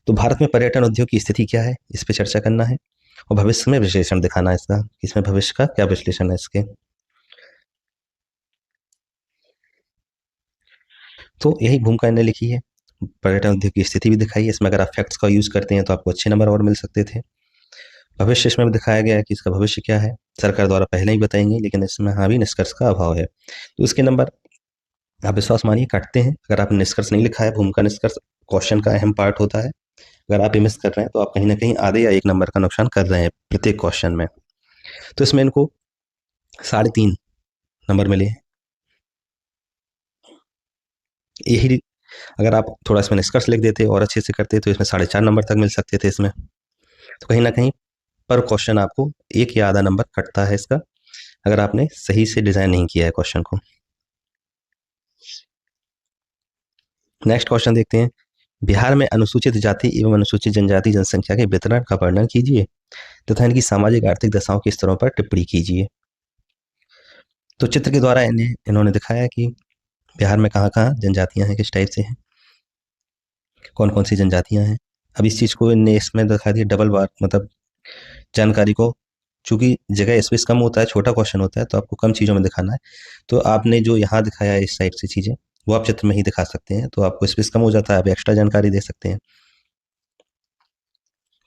तो भारत में पर्यटन उद्योग की स्थिति क्या है, इस पे चर्चा करना है और भविष्य में विश्लेषण दिखाना है इसका, इसमें भविष्य का क्या विश्लेषण है इसके। तो यही भूमिका इन्हें लिखी है। पर्यटन उद्योग की स्थिति भी दिखाई है। इसमें अगर आप फैक्ट्स का यूज़ करते हैं तो आपको अच्छे नंबर और मिल सकते थे। भविष्य इसमें भी दिखाया गया है कि इसका भविष्य क्या है, सरकार द्वारा पहले ही बताएंगे, लेकिन इसमें हाँ भी निष्कर्ष का अभाव है। तो इसके नंबर आप विश्वास मानिए काटते हैं। अगर आपने निष्कर्ष नहीं लिखा है, भूमिका निष्कर्ष क्वेश्चन का अहम पार्ट होता है, अगर आप ये मिस कर रहे हैं तो आप कहीं ना कहीं आधे या 1 नंबर का नुकसान कर रहे हैं प्रत्येक क्वेश्चन में। तो इसमें इनको 3.5 नंबर मिले हैं। यही अगर आप थोड़ा इसमें निष्कर्ष लिख देते और अच्छे से करते तो इसमें 4.5 नंबर तक मिल सकते थे इसमें। तो कहीं ना कहीं पर क्वेश्चन आपको 1 या आधा नंबर कटता है इसका, अगर आपने सही से डिज़ाइन नहीं किया है क्वेश्चन को। नेक्स्ट क्वेश्चन देखते हैं। बिहार में अनुसूचित जाति एवं अनुसूचित जनजाति जनसंख्या के वितरण का वर्णन कीजिए तथा इनकी सामाजिक आर्थिक दशाओं के स्तरों पर टिप्पणी कीजिए। तो चित्र के द्वारा इन्होंने दिखाया कि बिहार में कहाँ-कहाँ जनजातियाँ हैं, किस टाइप से हैं, कौन-कौन सी जनजातियाँ हैं। अब इस चीज़ को इनने इसमें दिखा दिया डबल बार, मतलब जानकारी को चूंकि जगह स्पेस कम होता है, छोटा क्वेश्चन होता है, तो आपको कम चीज़ों में दिखाना है। तो आपने जो यहाँ दिखाया है इस टाइप से चीज़ें, वो आप चित्र में ही दिखा सकते हैं, तो आपको स्पेस कम हो जाता है, आप एक्स्ट्रा जानकारी दे सकते हैं।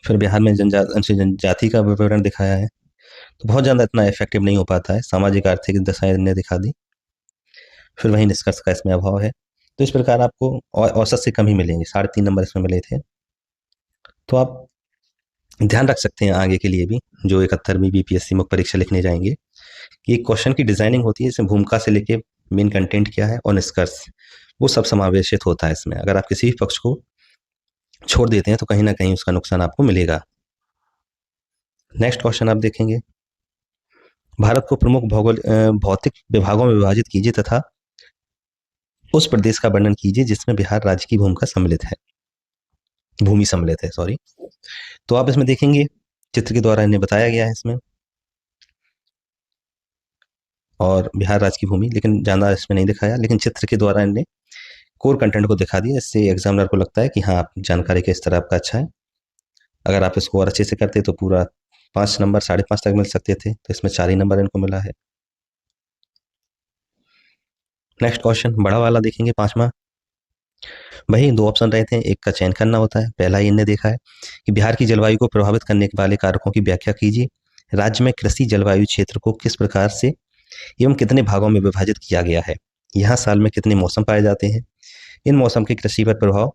फिर बिहार में अनुसूचित जनजाति का विवरण दिखाया है, तो बहुत ज़्यादा इतना इफेक्टिव नहीं हो पाता है, सामाजिक आर्थिक दशाएं इन्हें दिखा दी। फिर वही निष्कर्ष का इसमें अभाव है। तो इस प्रकार आपको औसत से कम ही मिलेंगे, 3.5 नंबर इसमें मिले थे। तो आप ध्यान रख सकते हैं आगे के लिए भी, जो 71वीं बीपीएससी मुख्य परीक्षा लिखने जाएंगे, कि एक क्वेश्चन की डिजाइनिंग होती है, इसमें भूमिका से लेके मेन कंटेंट क्या है और निष्कर्ष, वो सब समावेशित होता है इसमें। अगर आप किसी भी पक्ष को छोड़ देते हैं तो कहीं ना कहीं उसका नुकसान आपको मिलेगा। नेक्स्ट क्वेश्चन आप देखेंगे, भारत को प्रमुख भौतिक विभागों में विभाजित कीजिए तथा उस प्रदेश का वर्णन कीजिए जिसमें बिहार राज्य की भूमि सम्मिलित है, सॉरी। तो आप इसमें देखेंगे चित्र के द्वारा इन्हें बताया गया है इसमें, और बिहार राज्य की भूमि, लेकिन ज़्यादा इसमें नहीं दिखाया, लेकिन चित्र के द्वारा इन्हें कोर कंटेंट को दिखा दिया, इससे एग्जामिनर को लगता है कि हाँ, जानकारी का स्तर आपका अच्छा है। अगर आप इसको और अच्छे से करते तो पूरा 5 नंबर 5.5 तक मिल सकते थे, तो इसमें 4 ही नंबर इनको मिला है। नेक्स्ट क्वेश्चन बड़ा वाला देखेंगे, 5वां। वही 2 ऑप्शन रहे थे, एक का चयन करना होता है। पहला ही इनने देखा है कि बिहार की जलवायु को प्रभावित करने वाले कारकों की व्याख्या कीजिए। राज्य में कृषि जलवायु क्षेत्र को किस प्रकार से एवं कितने भागों में विभाजित किया गया है। यहाँ साल में कितने मौसम पाए जाते हैं। इन मौसम के कृषि पर प्रभाव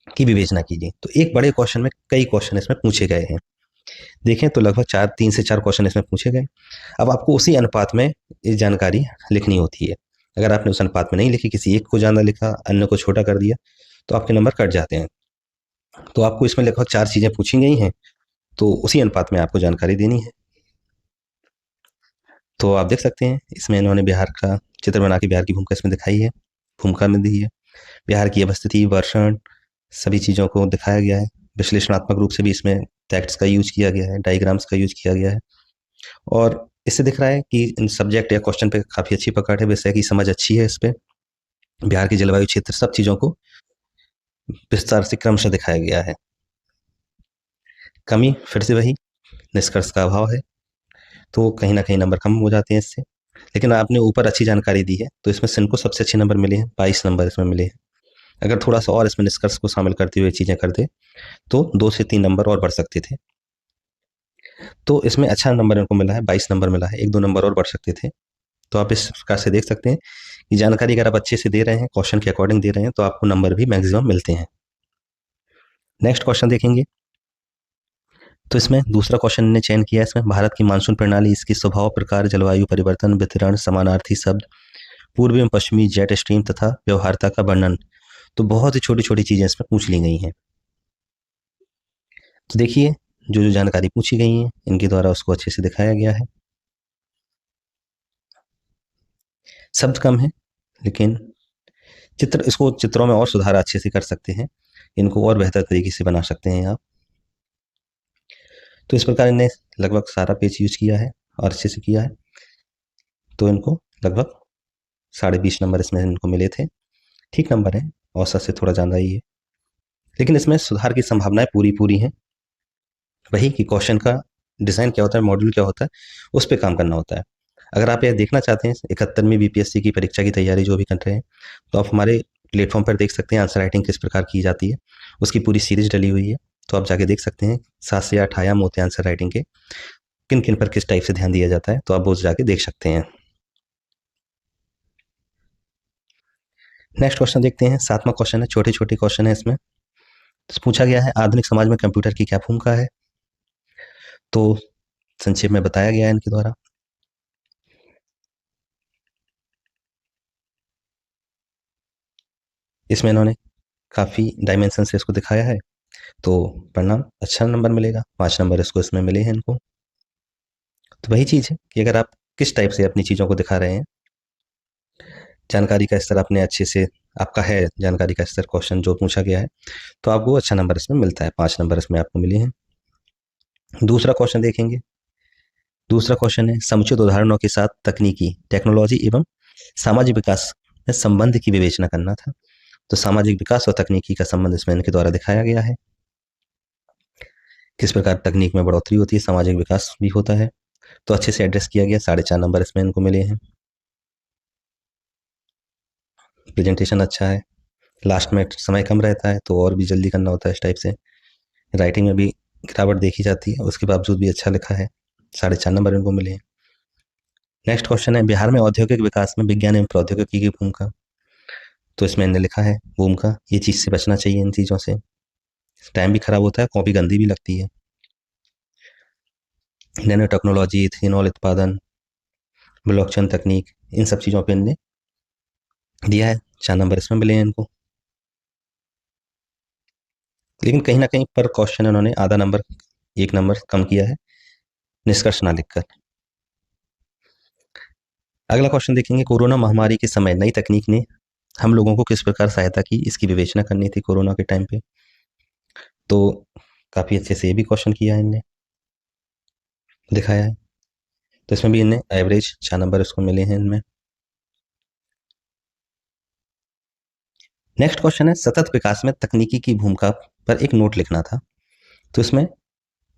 की विवेचना कीजिए। तो एक बड़े क्वेश्चन में कई क्वेश्चन इसमें पूछे गए हैं। देखें तो लगभग 3 से 4 क्वेश्चन इसमें पूछे गए। अब आपको उसी अनुपात में ये जानकारी लिखनी होती है। अगर आपने उस अनुपात में नहीं लिखी, किसी एक को ज़्यादा लिखा, अन्य को छोटा कर दिया, तो आपके नंबर कट जाते हैं। तो आपको इसमें लगभग 4 चीज़ें पूछी गई हैं, तो उसी अनुपात में आपको जानकारी देनी है। तो आप देख सकते हैं इसमें इन्होंने बिहार का चित्र बना के बिहार की भूमिका इसमें दिखाई है, भूमिका में दी है। बिहार की अवस्थिति, वर्षण, सभी चीज़ों को दिखाया गया है। विश्लेषणात्मक रूप से भी इसमें टेक्स्ट का यूज किया गया है, डायग्राम्स का यूज किया गया है, और इससे दिख रहा है कि इन सब्जेक्ट या क्वेश्चन पे काफ़ी अच्छी पकड़ है, विषय की समझ अच्छी है इस पे। बिहार की जलवायु क्षेत्र सब चीज़ों को विस्तार से क्रमशः दिखाया गया है। कमी फिर से वही, निष्कर्ष का अभाव है, तो कहीं ना कहीं नंबर कम हो जाते हैं इससे। लेकिन आपने ऊपर अच्छी जानकारी दी है, तो इसमें से इनको सबसे अच्छे नंबर मिले हैं, 22 नंबर इसमें मिले हैं। अगर थोड़ा सा और इसमें निष्कर्ष को शामिल करते हुए चीज़ें करते तो 2 से 3 नंबर और बढ़ सकते थे। तो इसमें अच्छा नंबर इनको मिला है, 22 नंबर मिला है, 1-2 नंबर और बढ़ सकते थे। तो आप इस प्रकार से देख सकते हैं कि जानकारी अगर आप अच्छे से दे रहे हैं, क्वेश्चन के अकॉर्डिंग दे रहे हैं, तो आपको नंबर भी मैक्सिमम मिलते हैं। नेक्स्ट क्वेश्चन देखेंगे, तो इसमें दूसरा क्वेश्चन ने चयन किया है इसमें, भारत की मानसून प्रणाली, इसकी स्वभाव, प्रकार, जलवायु परिवर्तन, वितरण, समानार्थी शब्द, पूर्वी एवं पश्चिमी जेट स्ट्रीम तथा व्यवहार्यता का वर्णन। तो बहुत ही छोटी छोटी चीजें इसमें पूछ ली गई हैं। तो देखिए जो जो जानकारी पूछी गई है इनके द्वारा उसको अच्छे से दिखाया गया है। शब्द कम है, लेकिन इसको चित्रों में और सुधार अच्छे से कर सकते हैं, इनको और बेहतर तरीके से बना सकते हैं आप। तो इस प्रकार इन्हें लगभग सारा पेज यूज किया है और अच्छे से किया है, तो इनको लगभग 20.5 नंबर इसमें इनको मिले थे। ठीक नंबर है, औसत से थोड़ा ज़्यादा ही है, लेकिन इसमें सुधार की संभावनाएं पूरी हैं। वही कि क्वेश्चन का डिज़ाइन क्या होता है, मॉड्यूल क्या होता है, उस पर काम करना होता है। अगर आप यह देखना चाहते हैं 71वीं बीपीएससी की परीक्षा की तैयारी जो भी कर रहे हैं, तो आप हमारे प्लेटफॉर्म पर देख सकते हैं आंसर राइटिंग किस प्रकार की जाती है, उसकी पूरी सीरीज डली हुई है। तो आप जाके देख सकते हैं 7 से 8 आयाम होते हैं आंसर राइटिंग के, किन किन पर किस टाइप से ध्यान दिया जाता है, तो आप वो जाके देख सकते हैं। नेक्स्ट क्वेश्चन देखते हैं, 7वां क्वेश्चन है, छोटे छोटे क्वेश्चन है इसमें। तो पूछा गया है आधुनिक समाज में कंप्यूटर की क्या भूमिका है, तो संक्षेप में बताया गया है इनके द्वारा। इसमें इन्होंने काफ़ी डायमेंशन से इसको दिखाया है, तो परिणाम अच्छा नंबर मिलेगा, 5 नंबर इसको इसमें मिले हैं इनको। तो वही चीज़ है कि अगर आप किस टाइप से अपनी चीज़ों को दिखा रहे हैं, जानकारी का स्तर अपने अच्छे से आपका है, जानकारी का स्तर क्वेश्चन जो पूछा गया है, तो आपको अच्छा नंबर इसमें मिलता है, 5 नंबर इसमें आपको मिले हैं। दूसरा क्वेश्चन देखेंगे, दूसरा क्वेश्चन है समुचित उदाहरणों के साथ तकनीकी, टेक्नोलॉजी एवं सामाजिक विकास में संबंध की विवेचना करना था। तो सामाजिक विकास और तकनीकी का संबंध इसमें इनके द्वारा दिखाया गया है। किस प्रकार तकनीक में बढ़ोतरी होती है, सामाजिक विकास भी होता है, तो अच्छे से एड्रेस किया गया। 4.5 नंबर इसमें इनको मिले हैं। प्रेजेंटेशन अच्छा है, लास्ट में समय कम रहता है तो और भी जल्दी करना होता है इस टाइप से। राइटिंग में भी गिरावट देखी जाती है, उसके बावजूद भी अच्छा लिखा है। 4.5 नंबर इनको मिले हैं। नेक्स्ट क्वेश्चन है, बिहार में औद्योगिक विकास में विज्ञान एवं प्रौद्योगिकी की भूमिका। तो इसमें इन्हें लिखा है भूमिका, ये चीज़ से बचना चाहिए, इन चीज़ों से टाइम भी खराब होता है, कॉपी गंदी भी लगती है। नैनो टेक्नोलॉजी, इथेनॉल उत्पादन, ब्लॉकचेन तकनीक, इन सब चीज़ों पे इनने दिया है। 4 नंबर इसमें मिले हैं इनको। लेकिन कहीं ना कहीं पर क्वेश्चन उन्होंने आधा नंबर, 1 नंबर कम किया है, निष्कर्ष ना लिखकर। अगला क्वेश्चन देखेंगे, कोरोना महामारी के समय नई तकनीक ने हम लोगों को किस प्रकार सहायता की, इसकी विवेचना करनी थी कोरोना के टाइम पे। तो काफ़ी अच्छे से ये भी क्वेश्चन किया है इनने, दिखाया है। तो इसमें भी इन्हें एवरेज 4 नंबर इसको मिले हैं इनमें। नेक्स्ट क्वेश्चन है, सतत विकास में तकनीकी की भूमिका पर एक नोट लिखना था। तो इसमें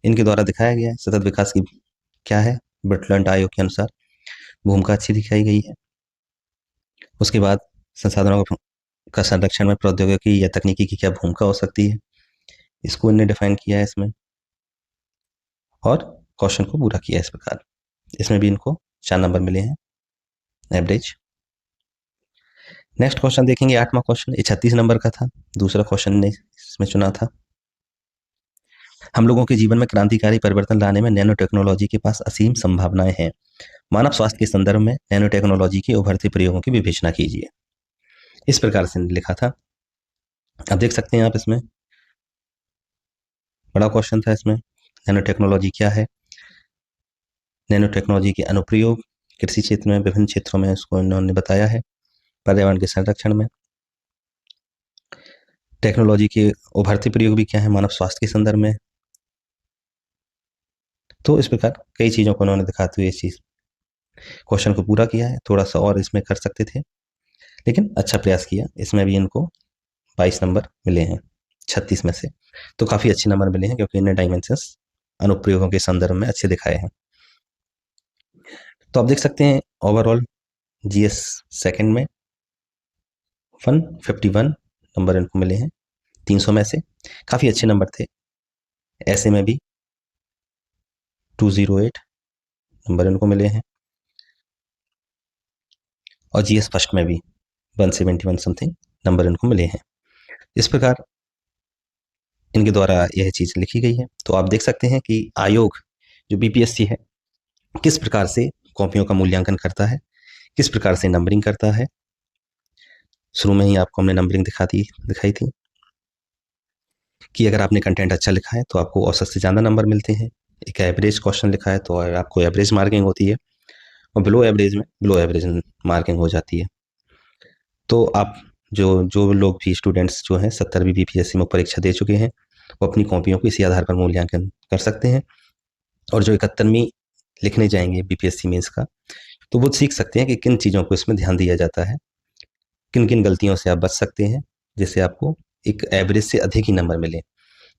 इनके द्वारा दिखाया गया है सतत विकास की क्या है, बर्टलैंड आयोग के अनुसार भूमिका अच्छी दिखाई गई है। उसके बाद संसाधनों का संरक्षण में प्रौद्योगिकी या तकनीकी की क्या भूमिका हो सकती है, इसको इन्हें डिफाइन किया है इसमें, और क्वेश्चन को पूरा किया है इस प्रकार। इसमें भी इनको 4 नंबर मिले हैं एवरेज। नेक्स्ट क्वेश्चन देखेंगे, 8वां क्वेश्चन, ये 36 नंबर का था, दूसरा क्वेश्चन ने इसमें चुना था। हम लोगों के जीवन में क्रांतिकारी परिवर्तन लाने में नैनो टेक्नोलॉजी के पास असीम संभावनाएं हैं। मानव स्वास्थ्य के संदर्भ में नैनो टेक्नोलॉजी के उभरते प्रयोगों की विवेचना कीजिए। इस प्रकार से लिखा था। अब देख सकते हैं आप, इसमें बड़ा क्वेश्चन था। इसमें नैनो टेक्नोलॉजी क्या है, नैनो टेक्नोलॉजी के अनुप्रयोग कृषि क्षेत्र में, विभिन्न क्षेत्रों में इसको इन्होंने बताया है। पर्यावरण के संरक्षण में टेक्नोलॉजी के उभरते प्रयोग भी क्या है, मानव स्वास्थ्य के संदर्भ में। तो इस प्रकार कई चीज़ों को उन्होंने दिखाते हुए इस चीज़ क्वेश्चन को पूरा किया है। थोड़ा सा और इसमें कर सकते थे, लेकिन अच्छा प्रयास किया। इसमें भी इनको 22 नंबर मिले हैं 36 में से। तो काफ़ी अच्छे नंबर मिले हैं, क्योंकि इन्हें डायमेंशंस अनुप्रयोगों के संदर्भ में अच्छे दिखाए हैं। तो आप देख सकते हैं ओवरऑल जीएस सेकंड में 151 नंबर इनको मिले हैं 300 में से। काफ़ी अच्छे नंबर थे। ऐसे में भी 208 नंबर इनको मिले हैं, और जीएस फर्स्ट में भी 171 समथिंग नंबर इनको मिले हैं। इस प्रकार इनके द्वारा यह चीज़ लिखी गई है। तो आप देख सकते हैं कि आयोग जो बीपीएससी है, किस प्रकार से कॉपियों का मूल्यांकन करता है, किस प्रकार से नंबरिंग करता है। शुरू में ही आपको हमने नंबरिंग दिखाई थी कि अगर आपने कंटेंट अच्छा लिखा है तो आपको औसत से ज़्यादा नंबर मिलते हैं। एक एवरेज क्वेश्चन लिखा है तो आपको एवरेज मार्किंग होती है, और बिलो एवरेज में बिलो एवरेज मार्किंग हो जाती है। तो आप जो लोग भी स्टूडेंट्स जो हैं 70वीं बीपीएससी में परीक्षा दे चुके हैं, वो अपनी कॉपियों को इसी आधार पर मूल्यांकन कर सकते हैं। और जो 71वीं लिखने जाएंगे बीपीएससी मेंस का, तो वो सीख सकते हैं कि किन चीज़ों को इसमें ध्यान दिया जाता है, किन किन गलतियों से आप बच सकते हैं, जिससे आपको एक एवरेज से अधिक ही नंबर मिले,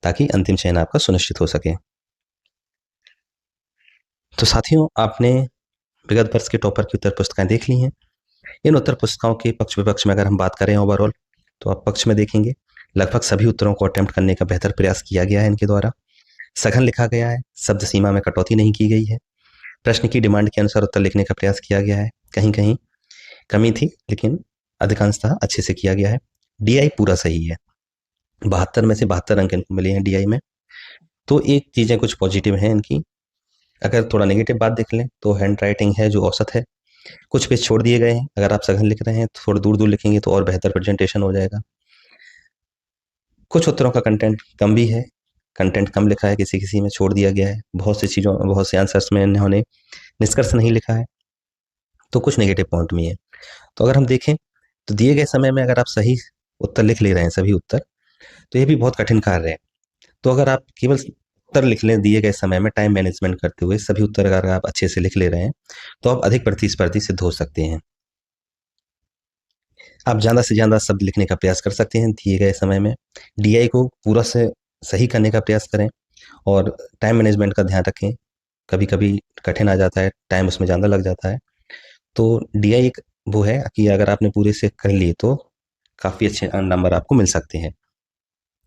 ताकि अंतिम चयन आपका सुनिश्चित हो सके। तो साथियों, आपने विगत वर्ष के टॉपर की उत्तर पुस्तिकाएं देख ली हैं। इन उत्तर पुस्तिकाओं के पक्ष विपक्ष में अगर हम बात करें ओवरऑल, तो आप पक्ष में देखेंगे लगभग सभी उत्तरों को अटेम्प्ट करने का बेहतर प्रयास किया गया है इनके द्वारा। सघन लिखा गया है, शब्द सीमा में कटौती नहीं की गई है, प्रश्न की डिमांड के अनुसार उत्तर लिखने का प्रयास किया गया है। कहीं कहीं कमी थी, लेकिन अधिकांशतः अच्छे से किया गया है। डीआई पूरा सही है, 72 में से 72 अंक इनको मिले हैं डीआई में। तो एक चीज़ें कुछ पॉजिटिव हैं इनकी। अगर थोड़ा नेगेटिव बात देख लें तो हैंड राइटिंग है जो औसत है, कुछ पेज छोड़ दिए गए हैं। अगर आप सघन लिख रहे हैं तो थोड़ा दूर दूर लिखेंगे तो और बेहतर प्रेजेंटेशन हो जाएगा। कुछ उत्तरों का कंटेंट कम भी है, कंटेंट कम लिखा है, किसी किसी में छोड़ दिया गया है। बहुत से आंसर्स में इन्होंने निष्कर्ष नहीं लिखा है, तो कुछ नेगेटिव पॉइंट भी है। तो अगर हम देखें तो दिए गए समय में अगर आप सही उत्तर लिख ले रहे हैं सभी उत्तर, तो ये भी बहुत कठिन कार्य है। तो अगर आप केवल उत्तर लिख लें दिए गए समय में, टाइम मैनेजमेंट करते हुए सभी उत्तर अगर आप अच्छे से लिख ले रहे हैं, तो आप अधिक प्रतिस्पर्धी सिद्ध हो सकते हैं। आप ज़्यादा से ज़्यादा शब्द लिखने का प्रयास कर सकते हैं दिए गए समय में। डीआई को पूरा से सही करने का प्रयास करें, और टाइम मैनेजमेंट का ध्यान रखें। कभी कभी कठिन आ जाता है, टाइम उसमें ज़्यादा लग जाता है। तो डीआई एक वो है कि अगर आपने पूरे से कर लिए तो काफ़ी अच्छे नंबर आपको मिल सकते हैं।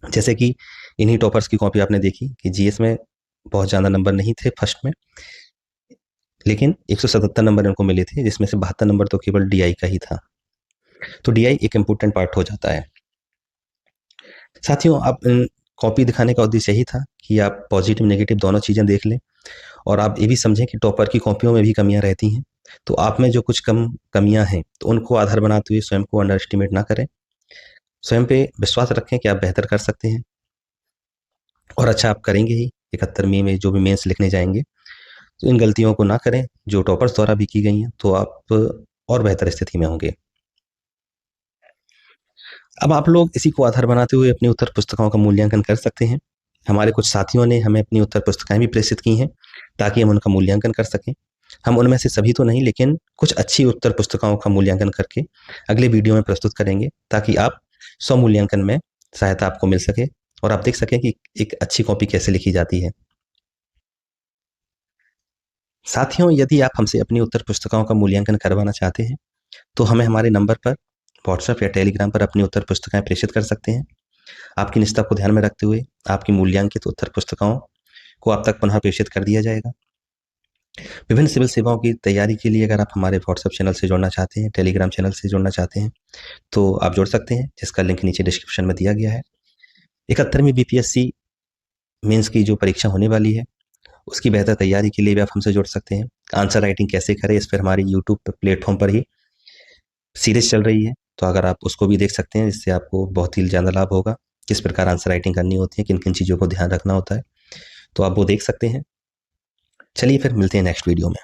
जैसे कि इन्हीं टॉपर्स की कॉपी आपने देखी कि जीएस में बहुत ज़्यादा नंबर नहीं थे फर्स्ट में, लेकिन 177 नंबर इनको मिले थे, जिसमें से 72 नंबर तो केवल डीआई का ही था। तो डीआई एक इम्पोर्टेंट पार्ट हो जाता है। साथियों, आप कॉपी दिखाने का उद्देश्य यही था कि आप पॉजिटिव नेगेटिव दोनों चीज़ें देख लें, और आप ये भी समझें कि टॉपर की कॉपियों में भी कमियां रहती हैं। तो आप में जो कुछ कमियां हैं, तो उनको आधार बनाते हुए स्वयं को अंडर एस्टिमेट ना करें। स्वयं पे विश्वास रखें कि आप बेहतर कर सकते हैं, और अच्छा आप करेंगे ही। 71वीं में जो भी मेंस लिखने जाएंगे, तो इन गलतियों को ना करें जो टॉपर्स द्वारा भी की गई हैं, तो आप और बेहतर स्थिति में होंगे। अब आप लोग इसी को आधार बनाते हुए अपनी उत्तर पुस्तिकाओं का मूल्यांकन कर सकते हैं। हमारे कुछ साथियों ने हमें अपनी उत्तर पुस्तिकाएं भी प्रेषित की हैं, ताकि हम उनका मूल्यांकन कर सकें। हम उनमें से सभी तो नहीं, लेकिन कुछ अच्छी उत्तर पुस्तिकाओं का मूल्यांकन करके अगले वीडियो में प्रस्तुत करेंगे, ताकि आप स्वमूल्यांकन में सहायता आपको मिल सके और आप देख सकें कि एक अच्छी कॉपी कैसे लिखी जाती है। साथियों, यदि आप हमसे अपनी उत्तर पुस्तिकाओं का मूल्यांकन करवाना चाहते हैं, तो हमें हमारे नंबर पर व्हाट्सएप या टेलीग्राम पर अपनी उत्तर पुस्तिकाएं प्रेषित कर सकते हैं। आपकी निष्ठा को ध्यान में रखते हुए आपकी मूल्यांकित उत्तर पुस्तिकाओं को आप तक पुनः प्रेषित कर दिया जाएगा। विभिन्न सिविल सेवाओं की तैयारी के लिए अगर आप हमारे व्हाट्सएप चैनल से जुड़ना चाहते हैं, टेलीग्राम चैनल से जुड़ना चाहते हैं, तो आप जुड़ सकते हैं, जिसका लिंक नीचे डिस्क्रिप्शन में दिया गया है। 71वीं बीपीएससी मेंस की जो परीक्षा होने वाली है, उसकी बेहतर तैयारी के लिए भी आप हमसे जुड़ सकते हैं। आंसर राइटिंग कैसे करें, इस पर हमारी यूट्यूब प्लेटफॉर्म पर ही सीरीज चल रही है, तो अगर आप उसको भी देख सकते हैं, जिससे आपको बहुत ही ज़्यादा लाभ होगा। किस प्रकार आंसर राइटिंग करनी होती है, किन किन चीज़ों को ध्यान रखना होता है, तो आप वो देख सकते हैं। चलिए फिर मिलते हैं नेक्स्ट वीडियो में।